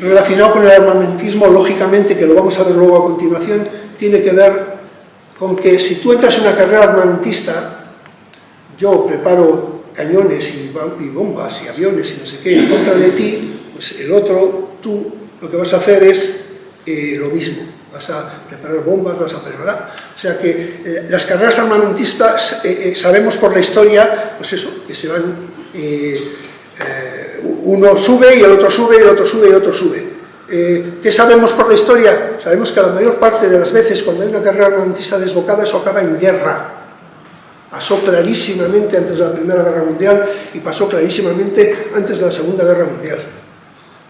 relacionado con el armamentismo, lógicamente, que lo vamos a ver luego a continuación, tiene que ver con que si tú entras en una carrera armamentista, yo preparo cañones y bombas y aviones y no sé qué en contra de ti, pues el otro, tú, lo que vas a hacer es lo mismo. Vas a preparar bombas, vas a preparar... O sea que las carreras armamentistas, sabemos por la historia, pues eso, que se van... uno sube y el otro sube y el otro sube y el otro sube. ¿Qué sabemos por la historia? Sabemos que la mayor parte de las veces cuando hay una carrera armamentista desbocada eso acaba en guerra. Pasó clarísimamente antes de la Primera Guerra Mundial y pasó clarísimamente antes de la Segunda Guerra Mundial.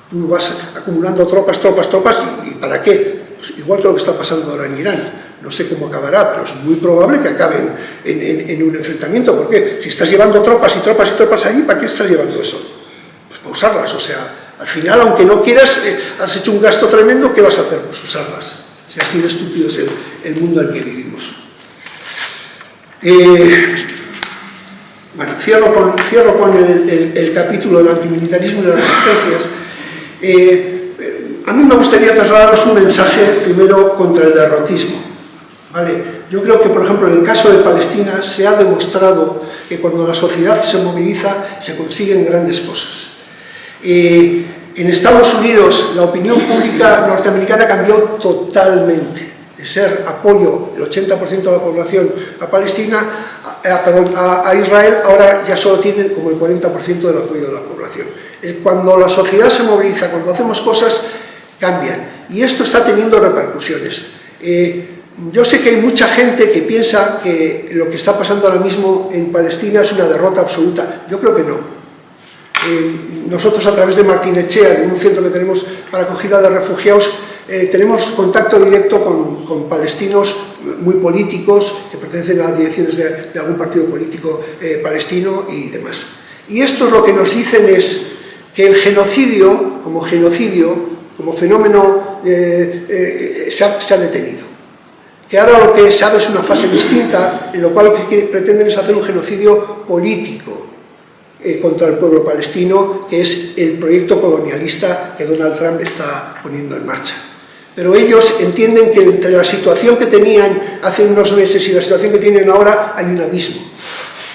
Tú vas acumulando tropas, ¿y para qué? Pues igual que lo que está pasando ahora en Irán. No sé cómo acabará, pero es muy probable que acaben en un enfrentamiento. ¿Por qué? Si estás llevando tropas y tropas y tropas allí, ¿para qué estás llevando eso? Pues para usarlas, o sea, al final, aunque no quieras, has hecho un gasto tremendo, ¿qué vas a hacer? Pues usarlas. O sea, así de estúpido es el mundo en el que vivimos. Bueno, cierro con el capítulo del antimilitarismo y las resistencias. A mí me gustaría trasladaros un mensaje primero contra el derrotismo. ¿Vale? Yo creo que, por ejemplo, en el caso de Palestina se ha demostrado que cuando la sociedad se moviliza se consiguen grandes cosas. En Estados Unidos la opinión pública norteamericana cambió totalmente. De ser apoyo el 80% de la población a Palestina, a Israel, ahora ya solo tienen como el 40% del apoyo de la población. Cuando la sociedad se moviliza, cuando hacemos cosas, cambian. Y esto está teniendo repercusiones. Yo sé que hay mucha gente que piensa que lo que está pasando ahora mismo en Palestina es una derrota absoluta. Yo creo que no. Nosotros, a través de Martín Echea, en un centro que tenemos para acogida de refugiados, tenemos contacto directo con palestinos muy políticos que pertenecen a direcciones de algún partido político palestino y demás. Y estos lo que nos dicen es que el genocidio, como fenómeno, se ha detenido. Que ahora lo que se abre es una fase distinta, en lo cual lo que pretenden es hacer un genocidio político contra el pueblo palestino, que es el proyecto colonialista que Donald Trump está poniendo en marcha. Pero ellos entienden que entre la situación que tenían hace unos meses y la situación que tienen ahora hay un abismo.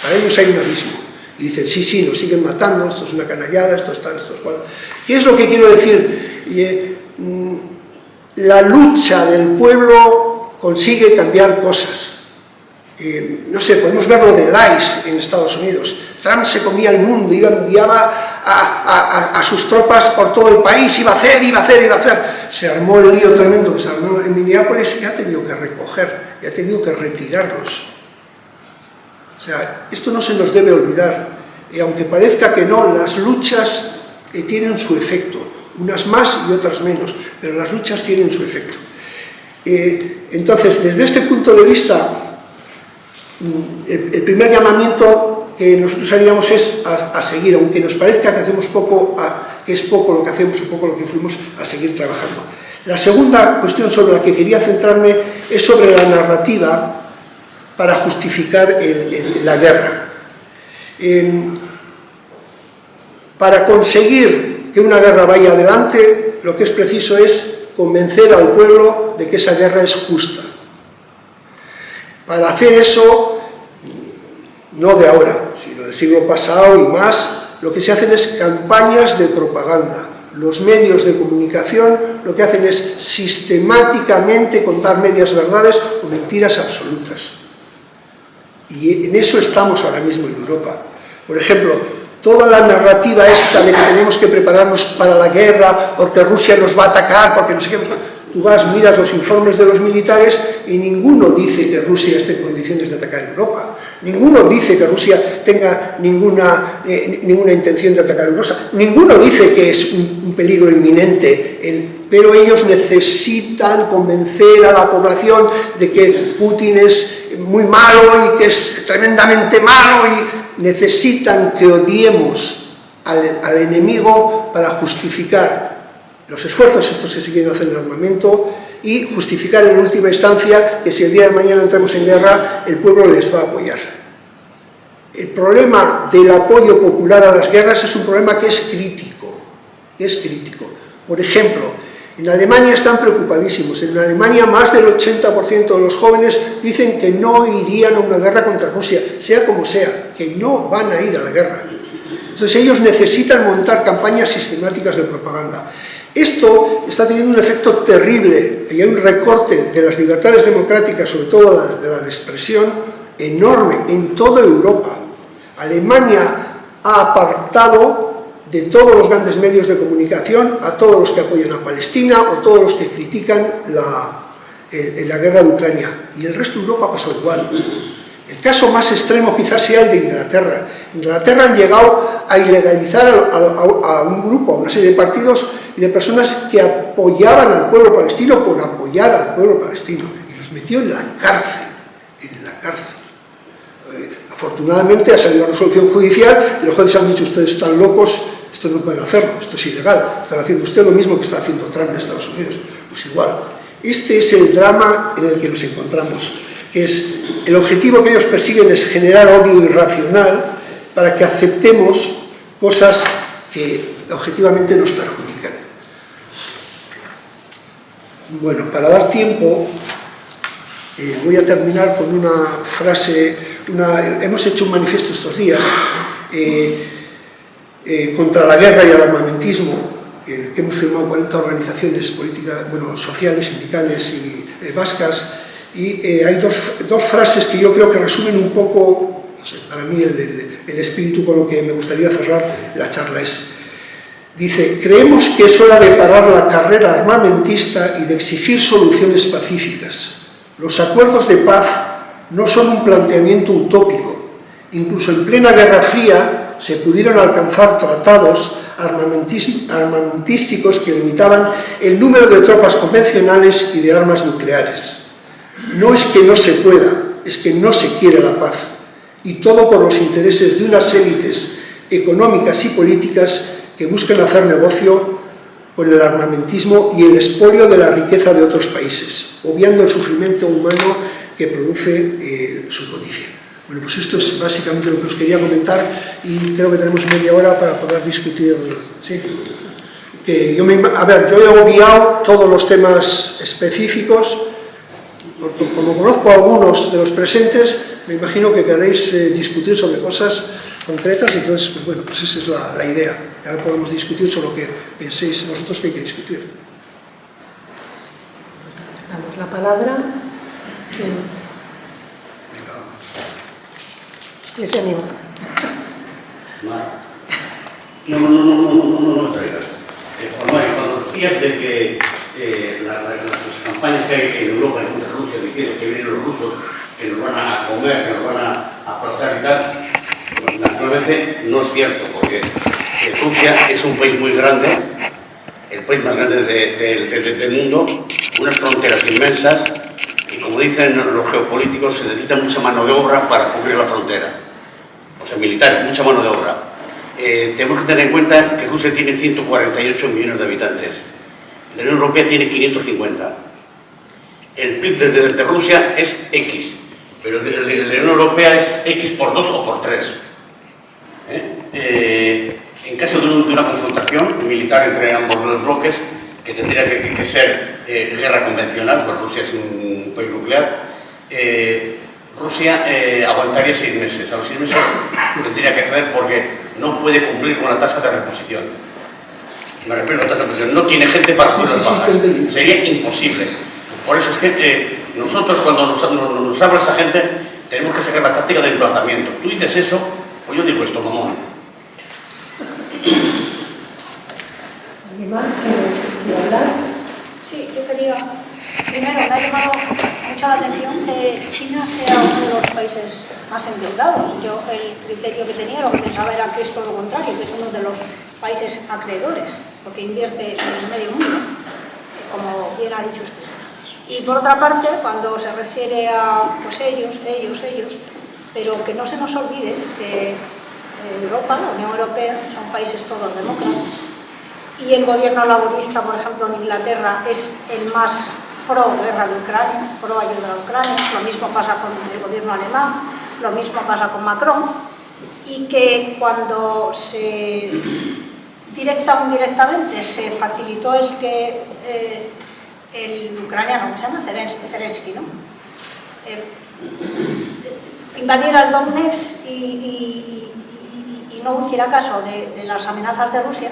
Para ellos hay un abismo. Y dicen, sí, nos siguen matando, esto es una canallada, esto es tal, esto es cual. ¿Qué es lo que quiero decir? La lucha del pueblo consigue cambiar cosas. No sé, podemos ver lo de ICE en Estados Unidos. Trump se comía el mundo, enviaba a sus tropas por todo el país, iba a hacer. Se armó el lío tremendo que se armó en Minneapolis y ha tenido que recoger, y ha tenido que retirarlos. O sea, esto no se nos debe olvidar. Y aunque parezca que no, las luchas tienen su efecto, unas más y otras menos, pero las luchas tienen su efecto. Entonces, desde este punto de vista, el primer llamamiento que nosotros haríamos es a seguir, aunque nos parezca que hacemos poco, que es poco lo que hacemos o poco lo que fuimos, a seguir trabajando. La segunda cuestión sobre la que quería centrarme es sobre la narrativa para justificar la guerra. Para conseguir que una guerra vaya adelante, lo que es preciso es convencer al pueblo claro de que esa guerra es justa. Para hacer eso, no de ahora, sino del siglo pasado y más, lo que se hacen es campañas de propaganda. Los medios de comunicación lo que hacen es sistemáticamente contar medias verdades o mentiras absolutas. Y en eso estamos ahora mismo en Europa. Por ejemplo, toda la narrativa esta de que tenemos que prepararnos para la guerra, porque Rusia nos va a atacar, porque no sé qué... Tú vas, miras los informes de los militares y ninguno dice que Rusia esté en condiciones de atacar Europa. Ninguno dice que Rusia tenga ninguna intención de atacar Europa. Ninguno dice que es un peligro inminente, pero ellos necesitan convencer a la población de que Putin es muy malo y que es tremendamente malo, y necesitan que odiemos al enemigo para justificar los esfuerzos estos que se quieren hacer en el armamento y justificar en última instancia que si el día de mañana entramos en guerra, el pueblo les va a apoyar. El problema del apoyo popular a las guerras es un problema que es crítico. Por ejemplo, en Alemania están preocupadísimos. En Alemania más del 80% de los jóvenes dicen que no irían a una guerra contra Rusia, sea como sea, que no van a ir a la guerra. Entonces ellos necesitan montar campañas sistemáticas de propaganda. Esto está teniendo un efecto terrible y hay un recorte de las libertades democráticas, sobre todo de la de expresión, enorme en toda Europa. Alemania ha apartado de todos los grandes medios de comunicación a todos los que apoyan a Palestina o todos los que critican la guerra de Ucrania. Y el resto de Europa ha pasado igual. El caso más extremo quizás sea el de Inglaterra. Inglaterra han llegado a ilegalizar a un grupo, a una serie de partidos y de personas que apoyaban al pueblo palestino por apoyar al pueblo palestino. Y los metió en la cárcel. Afortunadamente ha salido una resolución judicial y los jueces han dicho: ustedes están locos, esto no pueden hacerlo, esto es ilegal, están haciendo usted lo mismo que está haciendo Trump en Estados Unidos. Pues igual. Este es el drama en el que nos encontramos, que es el objetivo que ellos persiguen es generar odio irracional para que aceptemos cosas que objetivamente nos perjudican. Bueno, para dar tiempo, voy a terminar con una frase. Hemos hecho un manifiesto estos días contra la guerra y el armamentismo, que hemos firmado 40 organizaciones políticas, sociales, sindicales y vascas, y hay dos frases que yo creo que resumen un poco, no sé, para mí el espíritu con lo que me gustaría cerrar la charla. Dice: creemos que es hora de parar la carrera armamentista y de exigir soluciones pacíficas. Los acuerdos de paz no son un planteamiento utópico. Incluso en plena Guerra Fría se pudieron alcanzar tratados armamentísticos que limitaban el número de tropas convencionales y de armas nucleares. No es que no se pueda, es que no se quiere la paz. Y todo por los intereses de unas élites económicas y políticas que buscan hacer negocio con el armamentismo y el expolio de la riqueza de otros países, obviando el sufrimiento humano que produce su codicia. Bueno, pues esto es básicamente lo que os quería comentar y creo que tenemos media hora para poder discutir. ¿Sí? Yo he obviado todos los temas específicos, porque como conozco a algunos de los presentes, me imagino que queréis discutir sobre cosas concretas, entonces, pues bueno, pues esa es la idea. Y ahora podemos discutir sobre lo que penséis vosotros que hay que discutir. Damos la palabra. ¿Quién se anima? No traigas. Cuando decías de que las campañas que hay en Europa contra Rusia, diciendo que vienen los rusos, que nos van a comer, que nos van a aplastar y tal, pues, naturalmente no es cierto, porque Rusia es un país muy grande, el país más grande del mundo, unas fronteras inmensas, y como dicen los geopolíticos, se necesita mucha mano de obra para cubrir la frontera. O sea, militares, mucha mano de obra. Tenemos que tener en cuenta que Rusia tiene 148 millones de habitantes. La Unión Europea tiene 550. El PIB de Rusia es X, pero el de la Unión Europea es X por 2 o por 3. En caso de una confrontación militar entre ambos los bloques, que tendría que ser guerra convencional, porque Rusia es un país nuclear, Rusia aguantaría 6 meses. A los 6 meses tendría que ceder porque no puede cumplir con la tasa de reposición. Me refiero a la tasa de reposición. No tiene gente para cubrir las bajas. Sería imposible. Por eso es que nosotros, cuando nos habla esa gente, tenemos que sacar la táctica de emplazamiento. Tú dices eso, pues yo digo esto, mamón. ¿Alguien más quiere hablar? Sí, yo quería... Primero, me ha llamado mucho la atención que China sea uno de los países más endeudados. Yo el criterio que tenía, lo que pensaba era que es todo lo contrario, que es uno de los países acreedores, porque invierte en el medio mundo, como bien ha dicho usted. Y por otra parte, cuando se refiere a pues ellos, pero que no se nos olvide que Europa, la Unión Europea, son países todos demócratas, y el gobierno laborista, por ejemplo, en Inglaterra, es el más pro guerra de Ucrania, pro ayuda a Ucrania. Lo mismo pasa con el gobierno alemán, lo mismo pasa con Macron, y que cuando directa o indirectamente se facilitó el que el ucraniano, que se llama Zelensky, ¿no? Invadiera el Donetsk y no hiciera caso de las amenazas de Rusia,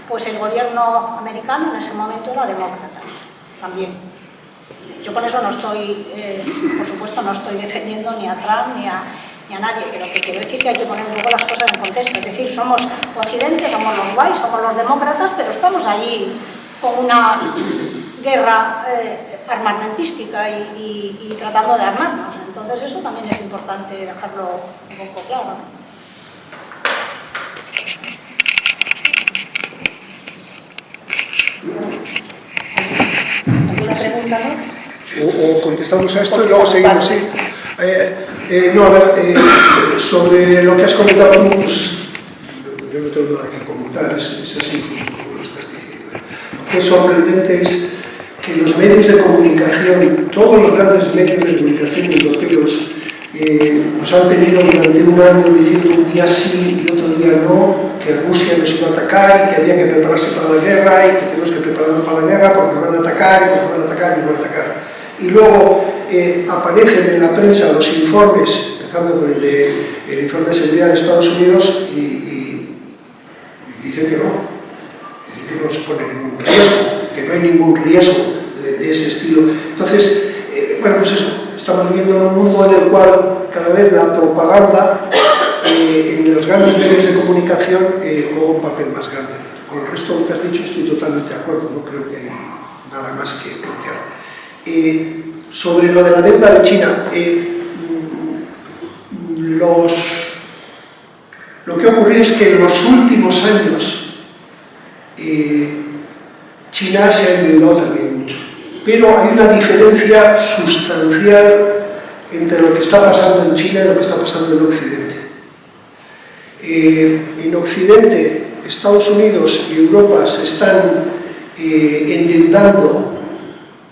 pues el gobierno americano en ese momento era demócrata también. Yo con eso no estoy, por supuesto, no estoy defendiendo ni a Trump ni a nadie, pero que quiero decir que hay que poner un poco las cosas en contexto. Es decir, somos Occidente, somos los guays, somos los demócratas, pero estamos allí con una guerra armamentística y tratando de armarnos. Entonces eso también es importante dejarlo un poco claro, ¿no? ¿Alguna pregunta más? O contestamos a esto y luego seguimos, sí. No, a ver, sobre lo que has comentado tú, pues, yo no tengo nada que comentar, es así como lo estás diciendo. Lo que es sorprendente es que los medios de comunicación, todos los grandes medios de comunicación europeos, nos han tenido durante un año diciendo un día sí y otro día no, que Rusia nos iba a atacar y que había que prepararse para la guerra y que tenemos que prepararnos para la guerra porque nos van a atacar y nos van a atacar y nos van a atacar. Y luego aparecen en la prensa los informes, empezando con el informe de seguridad de Estados Unidos y dicen que no, dicen que no se pone ningún riesgo, que no hay ningún riesgo de ese estilo. Entonces, bueno, pues eso. Estamos viviendo en un mundo en el cual cada vez la propaganda en los grandes medios de comunicación juega un papel más grande. Con el resto de lo que has dicho estoy totalmente de acuerdo, no creo que hay nada más que plantear. Sobre lo de la deuda de China, lo que ocurre es que en los últimos años China se ha endeudado también mucho. Pero hay una diferencia sustancial entre lo que está pasando en China y lo que está pasando en Occidente. En Occidente, Estados Unidos y Europa se están endeudando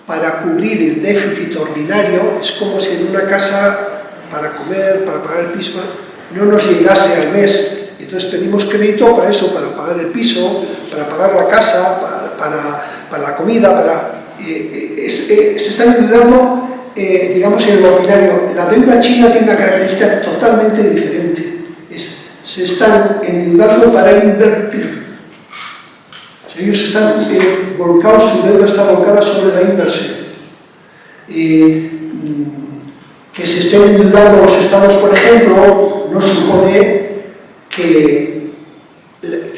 para cubrir el déficit ordinario. Es como si en una casa, para comer, para pagar el piso, no nos llegase al mes. Entonces pedimos crédito para eso, para pagar el piso, para pagar la casa, para la comida, se están endeudando, digamos, en lo ordinario. La deuda china tiene una característica totalmente diferente. Se están endeudando para invertir. O sea, ellos están volcados, su deuda está volcada sobre la inversión. Que se estén endeudando los estados, por ejemplo, no supone que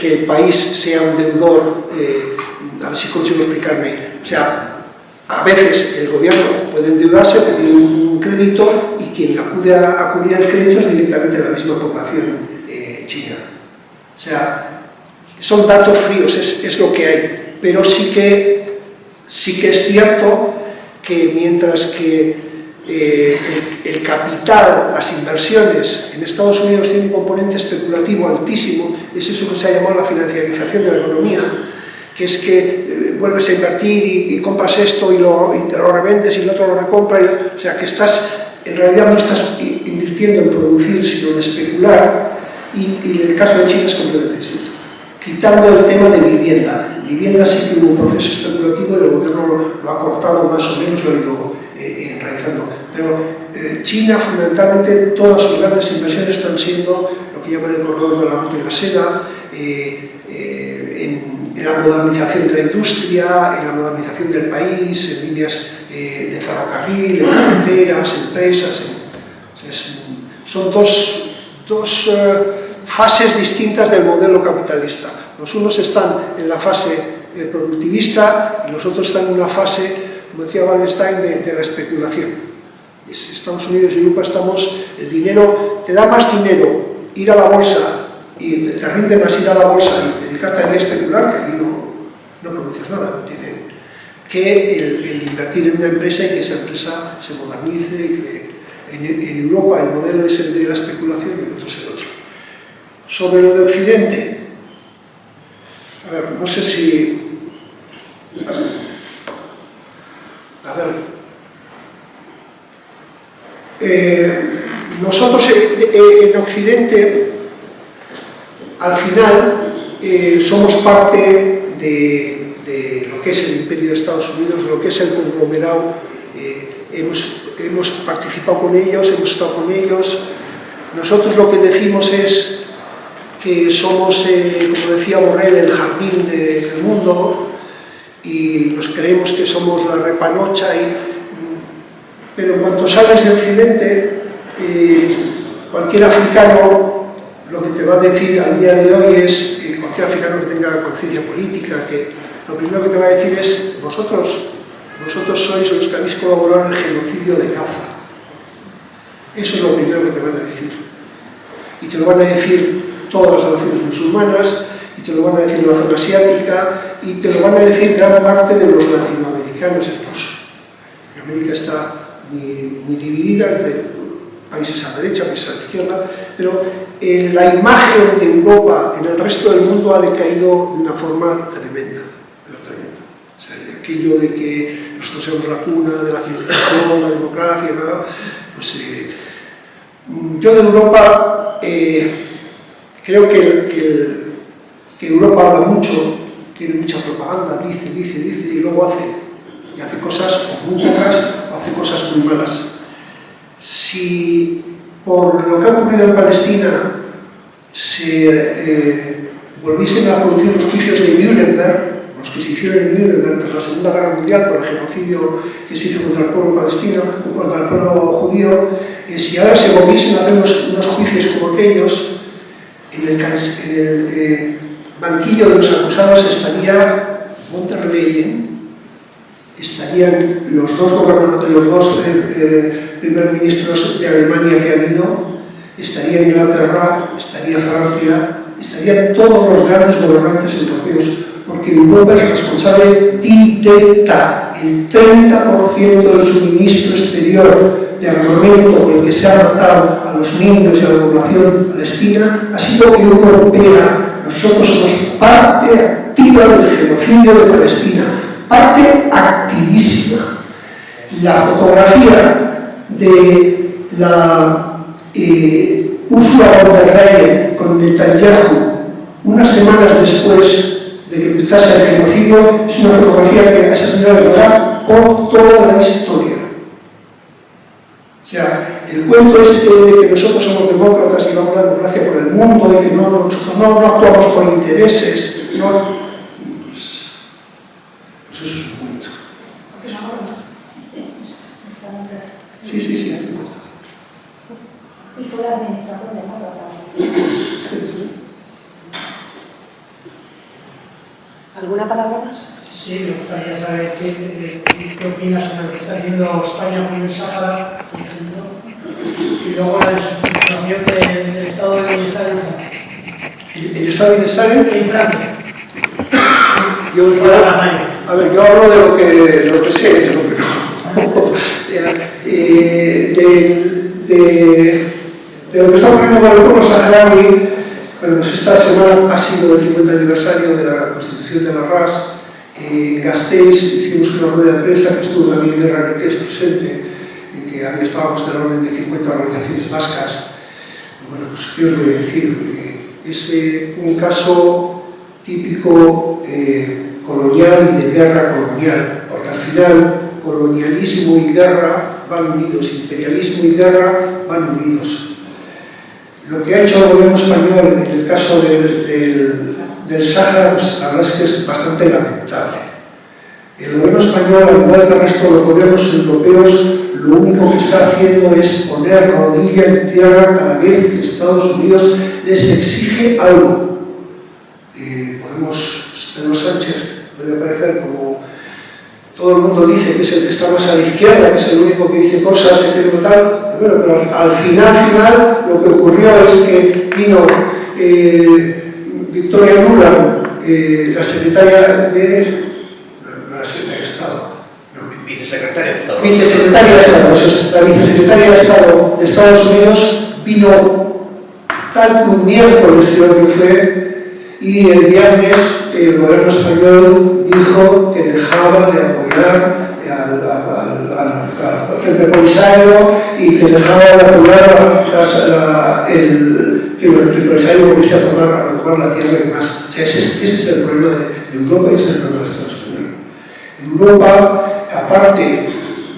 el país sea un deudor, a ver si consigo explicarme. O sea, a veces el gobierno puede endeudarse, pedir un crédito y quien acude a cubrir el crédito es directamente la misma población china. O sea, son datos fríos, es lo que hay. Pero sí que es cierto que mientras que el capital, las inversiones en Estados Unidos tienen un componente especulativo altísimo, es eso que se ha llamado la financiarización de la economía, que es que vuelves a invertir y compras esto y lo revendes y el otro lo recompra, o sea que en realidad no estás invirtiendo en producir sino en especular, y el caso de China es completamente distinto. Quitando el tema de vivienda, vivienda sí que hubo un proceso especulativo y el gobierno lo ha cortado más o menos, lo ha ido realizando. Pero China, fundamentalmente, todas sus grandes inversiones están siendo lo que llaman el corredor de la ruta y la seda, en la modernización de la industria, en la modernización del país, en líneas de ferrocarril, en carreteras, empresas. Son dos fases distintas del modelo capitalista. Los unos están en la fase productivista y los otros están en una fase, como decía Wallenstein, de la especulación. Estados Unidos y Europa el dinero, te da más dinero ir a la bolsa y te rinde más ir a la bolsa y dedicarte a especular, que allí no produces nada, que el invertir en una empresa y que esa empresa se modernice y que en Europa el modelo es el de la especulación y el otro es el otro. Sobre lo de Occidente, a ver, no sé si... A ver... nosotros en Occidente, al final, somos parte de lo que es el imperio de Estados Unidos, lo que es el conglomerado. Hemos participado con ellos, hemos estado con ellos. Nosotros lo que decimos es que somos, como decía Borrell, el jardín del mundo, y nos creemos que somos la repanocha, pero en cuanto sales de Occidente, cualquier africano lo que te va a decir al día de hoy es, cualquier africano que tenga conciencia política, que lo primero que te va a decir es: vosotros sois los que habéis colaborado en el genocidio de Gaza. Eso es lo primero que te van a decir. Y te lo van a decir todas las naciones musulmanas, y te lo van a decir la zona asiática, y te lo van a decir gran parte de los latinoamericanos incluso. América está muy dividida entre países a derecha, países a la izquierda, pero la imagen de Europa en el resto del mundo ha decaído de una forma tremenda, O sea, aquello de que nosotros somos la cuna de la civilización, la democracia, pues yo de Europa creo que Europa habla mucho, tiene mucha propaganda, dice y luego hace cosas muy pocas o hace cosas muy malas. Si por lo que ha ocurrido en Palestina se volviesen a producir los juicios de Nuremberg, los que se hicieron en Nuremberg tras la Segunda Guerra Mundial por el genocidio que se hizo contra el pueblo palestino, contra el pueblo judío, si ahora se volviesen a hacer unos juicios como aquellos, en el banquillo de los acusados estaría von der Leyen, estarían los dos primer ministros de Alemania que ha habido, estaría Inglaterra, estaría Francia, estarían todos los grandes gobernantes europeos, porque Europa es responsable directa. El 30% del suministro exterior de armamento con el que se ha matado a los niños y a la población palestina ha sido europea. Nosotros somos parte activa del genocidio de Palestina, parte activísima. La fotografía de la Ursula von der Leyen con Netanyahu unas semanas después de que empezase el genocidio es una fotografía que a esa señora le dará por toda la historia. O sea, el cuento este de que nosotros somos demócratas y vamos a dar democracia por el mundo y que nosotros no actuamos por intereses, pues eso es un cuento. Sí, es un cuento. Y fue la administración demócrata. Sí. ¿Alguna palabra más? Sí, me gustaría saber qué opinas sobre lo que está haciendo España con el Sáhara, por ejemplo, y luego la destructuración del estado de bienestar en Francia. ¿El estado de bienestar en Francia? Yo hablo de lo que sé, de lo que no. De lo que está ocurriendo con el pueblo saharaui. Bueno, pues esta semana ha sido el 50 aniversario de la Constitución de la RAS. En Gasteiz hicimos una rueda de prensa que estuvo también Guerra Riqués presente, y que estábamos del orden de 50 organizaciones vascas. Bueno, pues ¿qué os voy a decir? Es un caso típico colonial y de guerra colonial, porque al final colonialismo y guerra van unidos, imperialismo y guerra van unidos. Lo que ha hecho el gobierno español en el caso del Sáhara, pues, la verdad es que es bastante lamentable. El gobierno español, al igual que el resto de los gobiernos europeos, lo único que está haciendo es poner rodilla en tierra cada vez que Estados Unidos les exige algo. Pedro Sánchez puede parecer como todo el mundo dice que es el que está más a la izquierda, que es el único que dice cosas, etcétera, tal, pero al final lo que ocurrió es que vino Victoria Nuland, la secretaria de Estado. Vicesecretaria de Estado. Vicesecretaria de Estado. La vicesecretaria de Estado de Estados Unidos vino tal que un miércoles creo que fue, y el viernes el gobierno español dijo que dejaba de apoyar al Frente Polisario y que dejaba de apoyar que el Polisario volviese a tomar la tierra y demás. O sea, ese es el problema de Europa y ese es el problema de Estados Unidos. Europa, aparte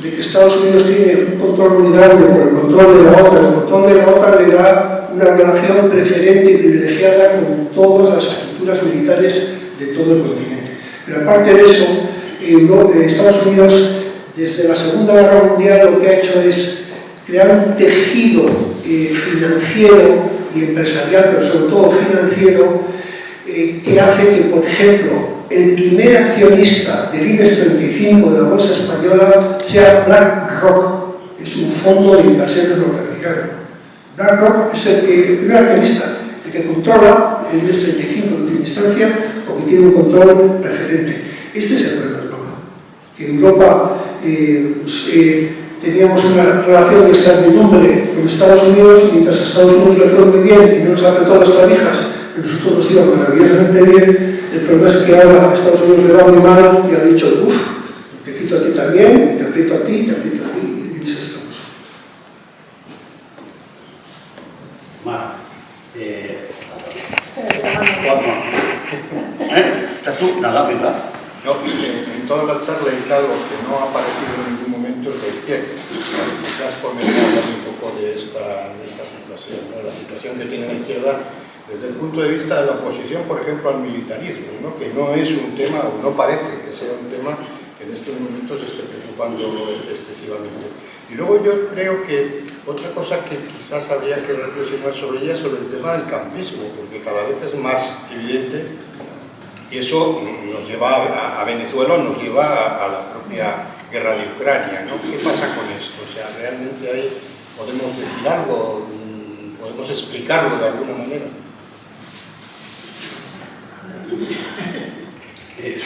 de que Estados Unidos tiene un control muy grande por el control de la OTAN, el control de la OTAN le da una relación preferente y privilegiada con todas las estructuras militares de todo el continente. Pero aparte de eso, Estados Unidos, desde la Segunda Guerra Mundial, lo que ha hecho es crear un tejido financiero y empresarial, pero sobre todo financiero, que hace que, por ejemplo, el primer accionista del IBEX 35 de la Bolsa Española sea BlackRock, es un fondo de inversiones norteamericano. BlackRock es el primer accionista, el que controla el IBEX 35 en última instancia o que tiene un control preferente. Este es el problema de Europa. Que en Europa teníamos una relación de servidumbre con Estados Unidos, mientras a Estados Unidos le fue muy bien y no nos apretó las clavijas, que nosotros nos iba maravillosamente bien. El problema es que ahora a Estados Unidos le va muy mal y ha dicho, uff, te quito a ti también, te aprieto a ti, te aprieto a ti, y dices estamos. Mar, ¿estás tú? Nada, ¿verdad? No, en toda la charla hay algo que no ha aparecido en ningún momento es la izquierda. Quizás comentar un poco de esta situación, ¿no? La situación que tiene la izquierda desde el punto de vista de la oposición, por ejemplo, al militarismo, ¿no? Que no es un tema, o no parece que sea un tema que en estos momentos esté preocupando excesivamente. Y luego yo creo que otra cosa que quizás habría que reflexionar sobre ella es sobre el tema del campismo, porque cada vez es más evidente. Y eso nos lleva a Venezuela, nos lleva a la propia guerra de Ucrania, ¿no? ¿Qué pasa con esto? O sea, ¿realmente ahí podemos decir algo? ¿Podemos explicarlo de alguna manera?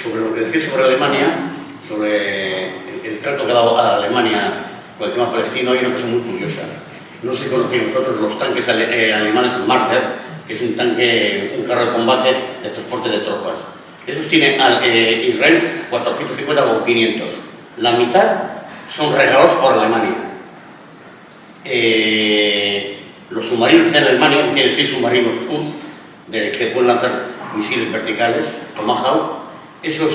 Sobre lo que decís sobre Alemania, sobre el trato que ha dado a Alemania con el tema palestino, hay una cosa muy curiosa. No sé si conocéis vosotros los tanques alemanes Marder, que es un tanque, un carro de combate de transporte de tropas. Esos tienen Israel 450 o 500. La mitad son regalados por Alemania. Los submarinos de Alemania tienen 6 submarinos que pueden lanzar misiles verticales, Tomahawk. Esos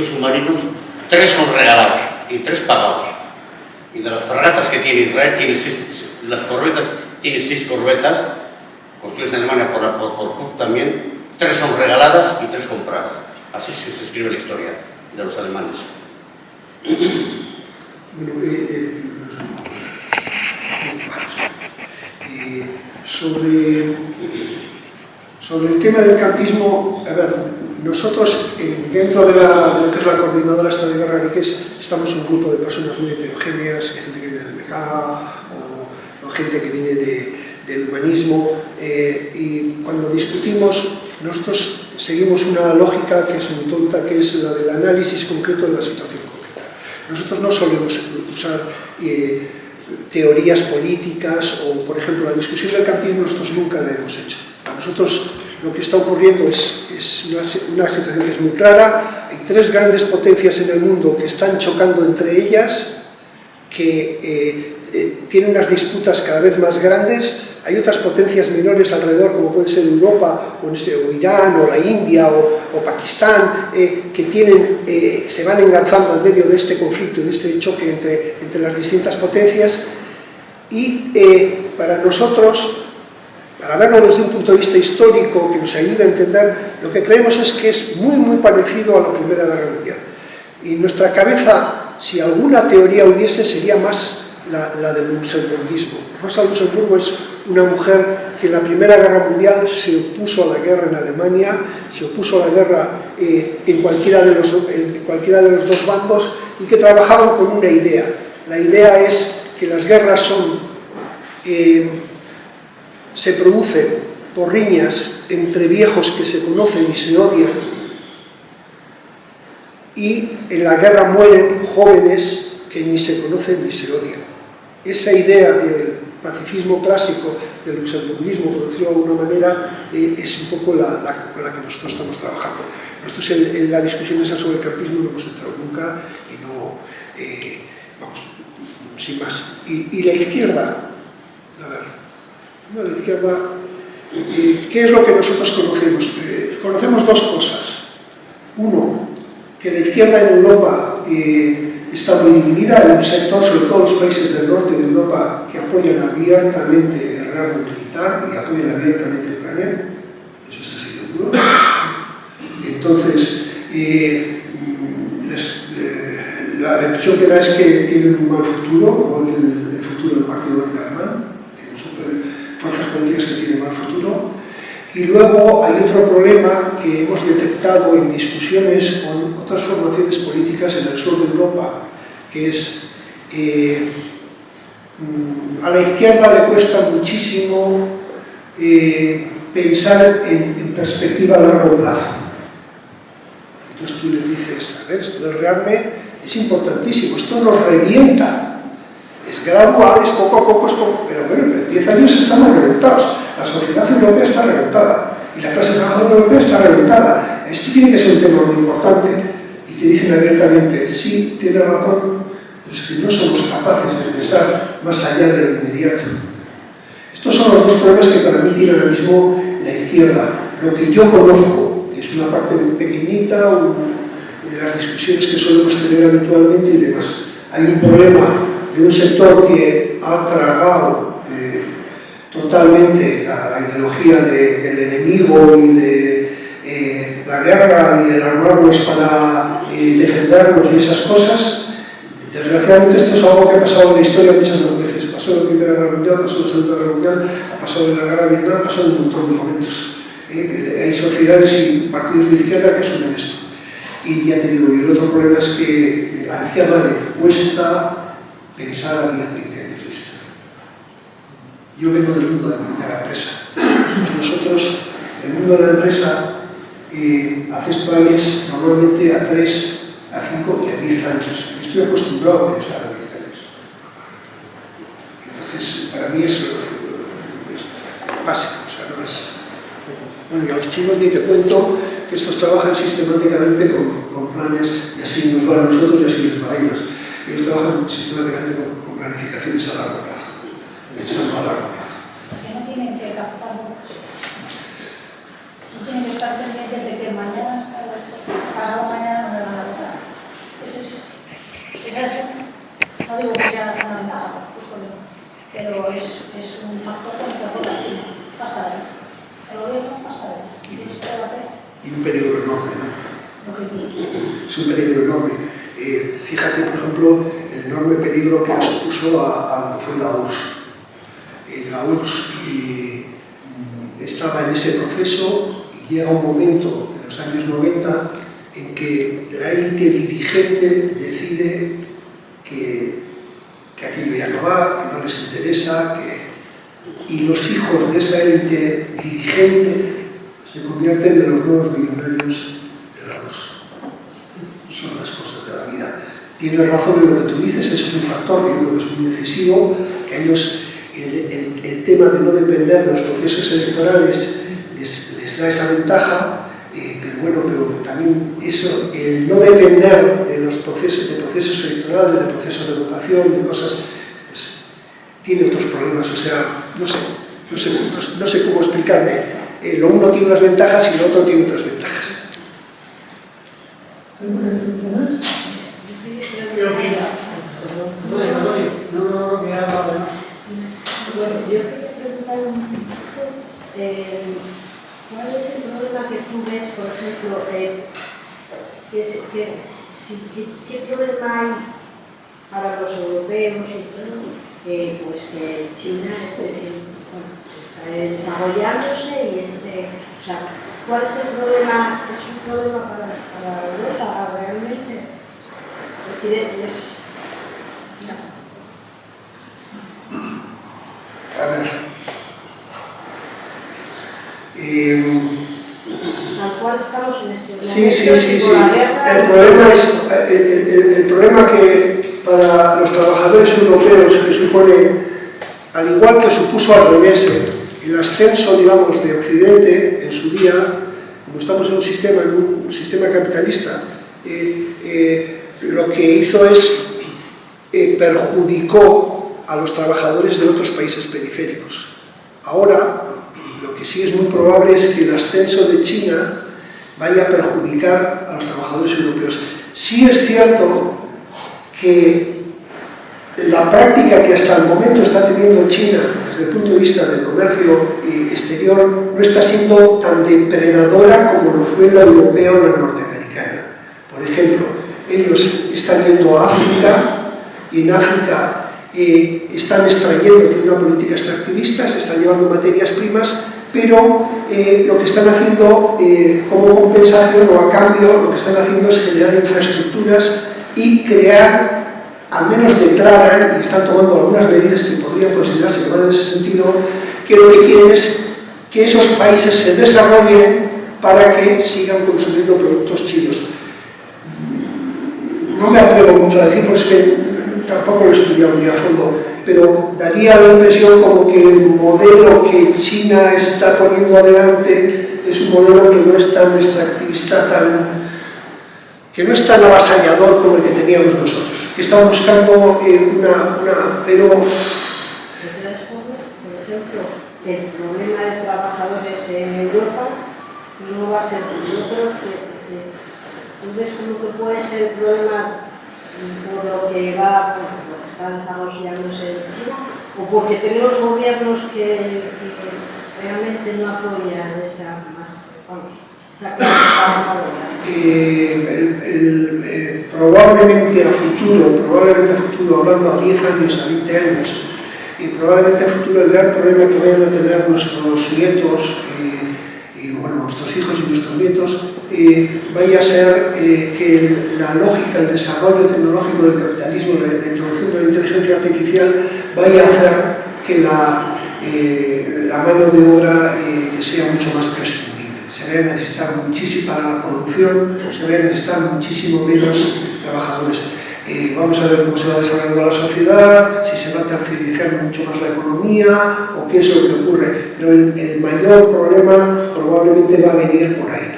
submarinos, 3 son regalados y 3 pagados. Y de las fragatas que tiene Israel, las corbetas tiene 6 corbetas, construidas en Alemania por Krupp también, 3 son regaladas y 3 compradas. Así se escribe la historia de los alemanes. Sobre el tema del campismo, a ver, nosotros dentro de lo que es la coordinadora esta de Guerra Riquez, estamos un grupo de personas muy heterogéneas, hay gente que viene del MK o gente que viene del humanismo, y cuando discutimos nosotros seguimos una lógica que es muy tonta, que es la del análisis concreto de la situación concreta. Nosotros no solemos usar teorías políticas o, por ejemplo, la discusión del campismo nosotros nunca la hemos hecho. A nosotros lo que está ocurriendo es una situación que es muy clara. Hay 3 grandes potencias en el mundo que están chocando entre ellas, que tienen unas disputas cada vez más grandes. hay otras potencias menores alrededor, como puede ser Europa, o Irán, o la India, o Pakistán, que se van engarzando en medio de este conflicto, de este choque entre las distintas potencias, y para nosotros, para verlo desde un punto de vista histórico que nos ayude a entender, lo que creemos es que es muy, muy parecido a la Primera Guerra Mundial. Y en nuestra cabeza, si alguna teoría hubiese, sería más la del luxemburguismo. Rosa Luxemburgo es una mujer que en la Primera Guerra Mundial se opuso a la guerra en Alemania, se opuso a la guerra en cualquiera de los dos bandos, y que trabajaban con una idea. La idea es que las guerras se producen por riñas entre viejos que se conocen y se odian, y en la guerra mueren jóvenes que ni se conocen ni se odian. Esa idea del pacifismo clásico, del luxemburguismo, por decirlo de alguna manera, es un poco con la que nosotros estamos trabajando. Nosotros en la discusión esa sobre el campismo no hemos entrado nunca, y no, vamos, sin más. Y la izquierda, la izquierda, ¿qué es lo que nosotros conocemos? Conocemos dos cosas. Uno, que la izquierda en Europa está muy dividida en un sector, sobre todo los países del norte de Europa, que apoyan abiertamente el rearme militar y apoyan abiertamente Ucrania. Eso es así de duro. Entonces, la impresión que da es que tienen un mal futuro, el futuro del Partido Verde Alemán, fuerzas políticas que tienen mal futuro. Y luego hay otro problema que hemos detectado en discusiones con otras formaciones políticas en el sur de Europa, que es a la izquierda le cuesta muchísimo pensar en perspectiva a largo plazo. Entonces tú les dices, a ver, esto del rearme es importantísimo, esto nos revienta. Es gradual, es poco a poco, pero bueno, en 10 años estamos reventados. La sociedad europea está reventada y la clase trabajadora europea está reventada. Esto tiene que ser un tema muy importante. Y te dicen abiertamente, sí, tienes razón, pero es que no somos capaces de pensar más allá de lo inmediato. Estos son los dos problemas que para mí tiene ahora mismo la izquierda. Lo que yo conozco, que es una parte muy pequeñita de las discusiones que solemos tener habitualmente y demás. Hay un problema de un sector que ha tragado totalmente la ideología del enemigo y de la guerra y del armarnos para defendernos y esas cosas. Desgraciadamente esto es algo que ha pasado en la historia muchas veces. Pasó en la Primera Guerra Mundial, pasó en la Segunda Guerra Mundial, ha pasado en la Guerra de Vietnam, pasó en un montón de momentos. Hay sociedades y partidos de izquierda que asumen esto. Y ya te digo, y el otro problema es que a la izquierda le cuesta pensar a 10, 20 años vista. Yo vengo del mundo de la empresa. Pues nosotros, el mundo de la empresa, haces planes normalmente a 3, a 5 y a 10 años. Yo estoy acostumbrado a pensar a 10 años. Entonces, para mí eso es básico, o sea, no es... Bueno, y a los chinos ni te cuento que estos trabajan sistemáticamente con planes, y así nos va a nosotros y así les va a ellos. Ellos trabajan sistemáticamente con planificaciones a largo plazo, pensando a largo plazo. Porque no tienen que captar bocas. No tienen que estar pendientes de que mañana, pasado mañana, no me van a votar. Es eso. No digo que sea una ventaja, pero es un factor que no te la China. Pasa de ahí. El gobierno pasa de ahí. Y un peligro enorme, ¿no? Es un peligro enorme. Fíjate, por ejemplo, el enorme peligro que supuso a lo que fue la URSS. La URSS estaba en ese proceso y llega un momento, en los años 90, en que la élite dirigente decide que aquello ya no va, que no les interesa, y los hijos de esa élite dirigente se convierten en los nuevos millonarios de la URSS. Son las cosas de la vida. Tienes razón en lo que tú dices, eso es un factor que yo creo que es muy decisivo, que a ellos el tema de no depender de los procesos electorales les da esa ventaja, pero también eso, el no depender de los procesos electorales, de procesos de votación, de cosas, pues tiene otros problemas, o sea, no sé, no sé cómo explicarme. Lo uno tiene unas ventajas y lo otro tiene otras ventajas. ¿Qué opina? No, que haga más. Bueno, yo quería preguntar un poco, ¿cuál es el problema que tú ves, por ejemplo, qué problema hay para los europeos y todo, pues que China está desarrollándose y o sea, ¿cuál es el problema? ¿Es un problema para Europa realmente? Es decir, A ver. Tal cual estamos en este momento. Sí. Con la guerra, El problema que para los trabajadores europeos que supone, al igual que supuso al revés, el ascenso, digamos, de Occidente en su día, como estamos en un sistema capitalista, lo que hizo es perjudicó a los trabajadores de otros países periféricos. Ahora, lo que sí es muy probable es que el ascenso de China vaya a perjudicar a los trabajadores europeos. Sí es cierto que la práctica que hasta el momento está teniendo China desde el punto de vista del comercio exterior no está siendo tan depredadora como lo fue la europea o la norteamericana. Por ejemplo, ellos están yendo a África y en África están extrayendo, tienen una política extractivista, se están llevando materias primas, pero lo que están haciendo como compensación o a cambio, lo que están haciendo es generar infraestructuras y crear, al menos declaran, y están tomando algunas medidas que podrían considerarse que van en ese sentido, que lo que quieren es que esos países se desarrollen para que sigan consumiendo productos chinos. No me atrevo mucho a decir, porque es que tampoco lo he estudiado muy a fondo, pero daría la impresión como que el modelo que China está poniendo adelante es un modelo que no es tan extractivista, que no es tan avasallador como el que teníamos nosotros, que está buscando pero... De todas formas, por ejemplo, el problema de trabajadores en Europa no va a ser, yo creo que tú ves como que puede ser el problema por lo que está desarrollándose en China, o porque tenemos gobiernos que realmente no apoyan esa clase trabajadora. Probablemente a futuro, hablando a 10 años, a 20 años, y probablemente a futuro el gran problema que vayan a tener nuestros nietos, nuestros hijos y nuestros nietos, vaya a ser que la lógica, el desarrollo tecnológico del capitalismo, la introducción de la inteligencia artificial, vaya a hacer que la mano de obra sea mucho más prescindible. Se vaya a necesitar muchísimo para la producción, se vaya a necesitar muchísimo menos trabajadores. Vamos a ver cómo se va desarrollando la sociedad, si se va a tercerizar mucho más la economía o qué es lo que ocurre. Pero el mayor problema probablemente va a venir por ahí.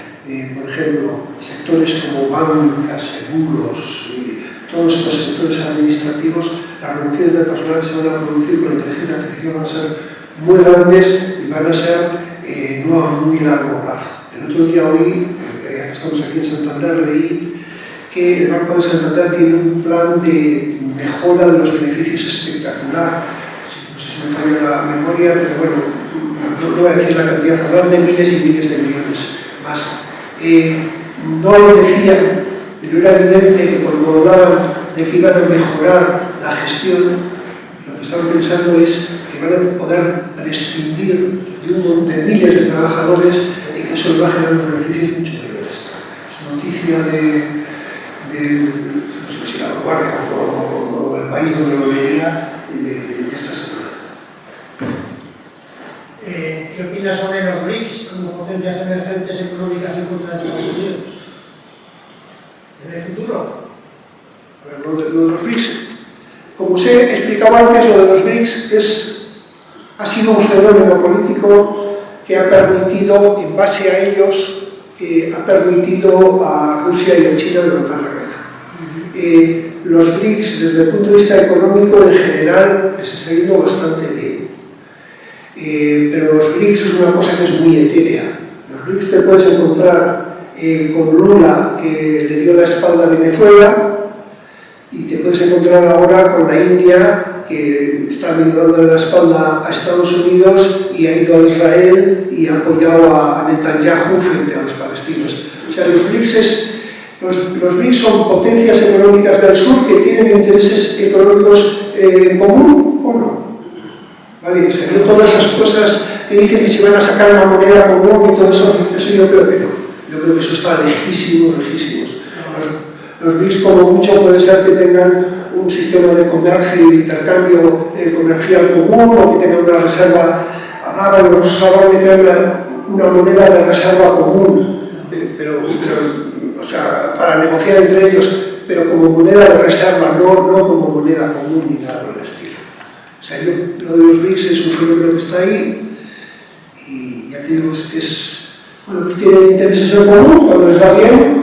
Por ejemplo, sectores como bancas, seguros, todos estos sectores administrativos, las reducciones de personal se van a producir con la inteligencia artificial, van a ser muy grandes y van a ser no a muy largo plazo. El otro día estamos aquí en Santander, leí que el Banco de Santander tiene un plan de mejora de los beneficios espectacular. No sé si me falla la memoria, pero bueno, no voy a decir la cantidad, hablan de miles y miles de millones más. No lo decían, pero era evidente que cuando hablaban de que iban a mejorar la gestión, lo que estaban pensando es que van a poder prescindir de miles de trabajadores y que eso les va a generar unos beneficios mucho mayores. Es noticia de no sé si la Guardia o el país donde lo veía de esta semana. ¿Qué opinas sobre los BRICS como potencias emergentes económicas en contra de Estados Unidos? ¿En el futuro? A ver, lo de los BRICS, como os he explicado antes, lo de los BRICS ha sido un fenómeno político que ha permitido, en base a ellos, ha permitido a Rusia y a China levantar la cabeza. Los BRICS, desde el punto de vista económico, en general, les está yendo bastante bien. pero los BRICS es una cosa que es muy etérea. Los BRICS te puedes encontrar con Lula, que le dio la espalda a Venezuela, y te puedes encontrar ahora con la India, que está dándole la espalda a Estados Unidos y ha ido a Israel y ha apoyado a Netanyahu frente a los palestinos. O sea, los BRICS son potencias económicas del sur que tienen intereses económicos en común, ¿o no? ¿Vale? O sea, yo todas esas cosas que dicen que se van a sacar una moneda común y todo eso, eso yo creo que no. Yo creo que eso está lejísimos. Los BRICS como mucho puede ser que tengan un sistema de comercio y de intercambio comercial común, o que tengan una reserva, hablan de tener una moneda de reserva común, pero o sea, para negociar entre ellos, pero como moneda de reserva, no como moneda común ni nada por el estilo. O sea, lo de los BRICS es un fenómeno que está ahí y ya te digo, bueno, pues tienen intereses en común cuando les va bien.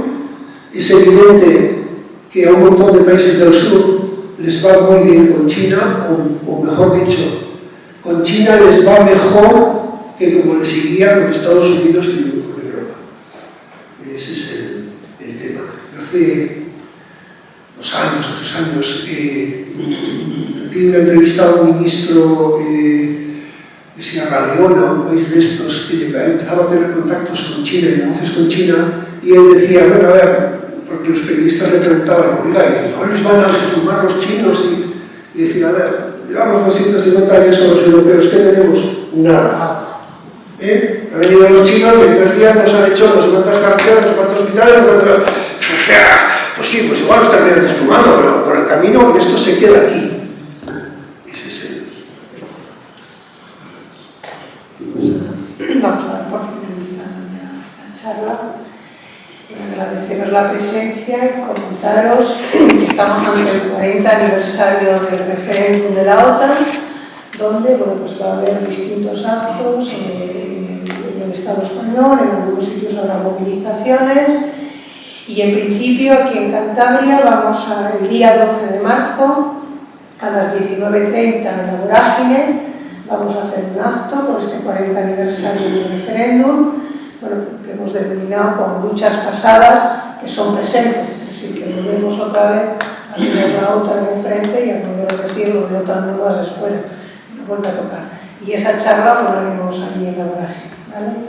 Es evidente que a un montón de países del sur les va muy bien con China, o mejor dicho, con China les va mejor que como les seguía con Estados Unidos y con Europa. Ese es el tema. Hace 2 años o 3 años vi una entrevista a un ministro de Sierra Leona, un país de estos, que empezaba a tener contactos con China y negocios con China, y él decía, bueno, a ver, porque los periodistas le preguntaban, oiga, ¿y no les van a desplumar los chinos? Y decían, a ver, llevamos 250 años con los europeos, ¿qué tenemos? Nada. Han venido los chinos y en 3 días nos han hecho no sé cuántas carreteras, no sé cuántos hospitales, no sé cuántos... O sea, pues sí, pues igual nos terminan desplumando, pero por el camino y esto se queda aquí. Ese es el... Vamos a dar por finalizada la charla. Agradeceros la presencia y comentaros que estamos ante el 40 aniversario del referéndum de la OTAN, donde pues va a haber distintos actos en el Estado español, en algunos sitios habrá movilizaciones, y en principio aquí en Cantabria vamos el día 12 de marzo a las 19:30 en la Vorágine, vamos a hacer un acto por este 40 aniversario del referéndum, bueno, que hemos denominado con luchas pasadas que son presentes, es decir, que volvemos otra vez a tener la OTAN enfrente y a volver a decir lo de OTAN nuevas es fuera, y no vuelve a tocar. Y esa charla pues la haremos allí en la Vorágine, ¿vale?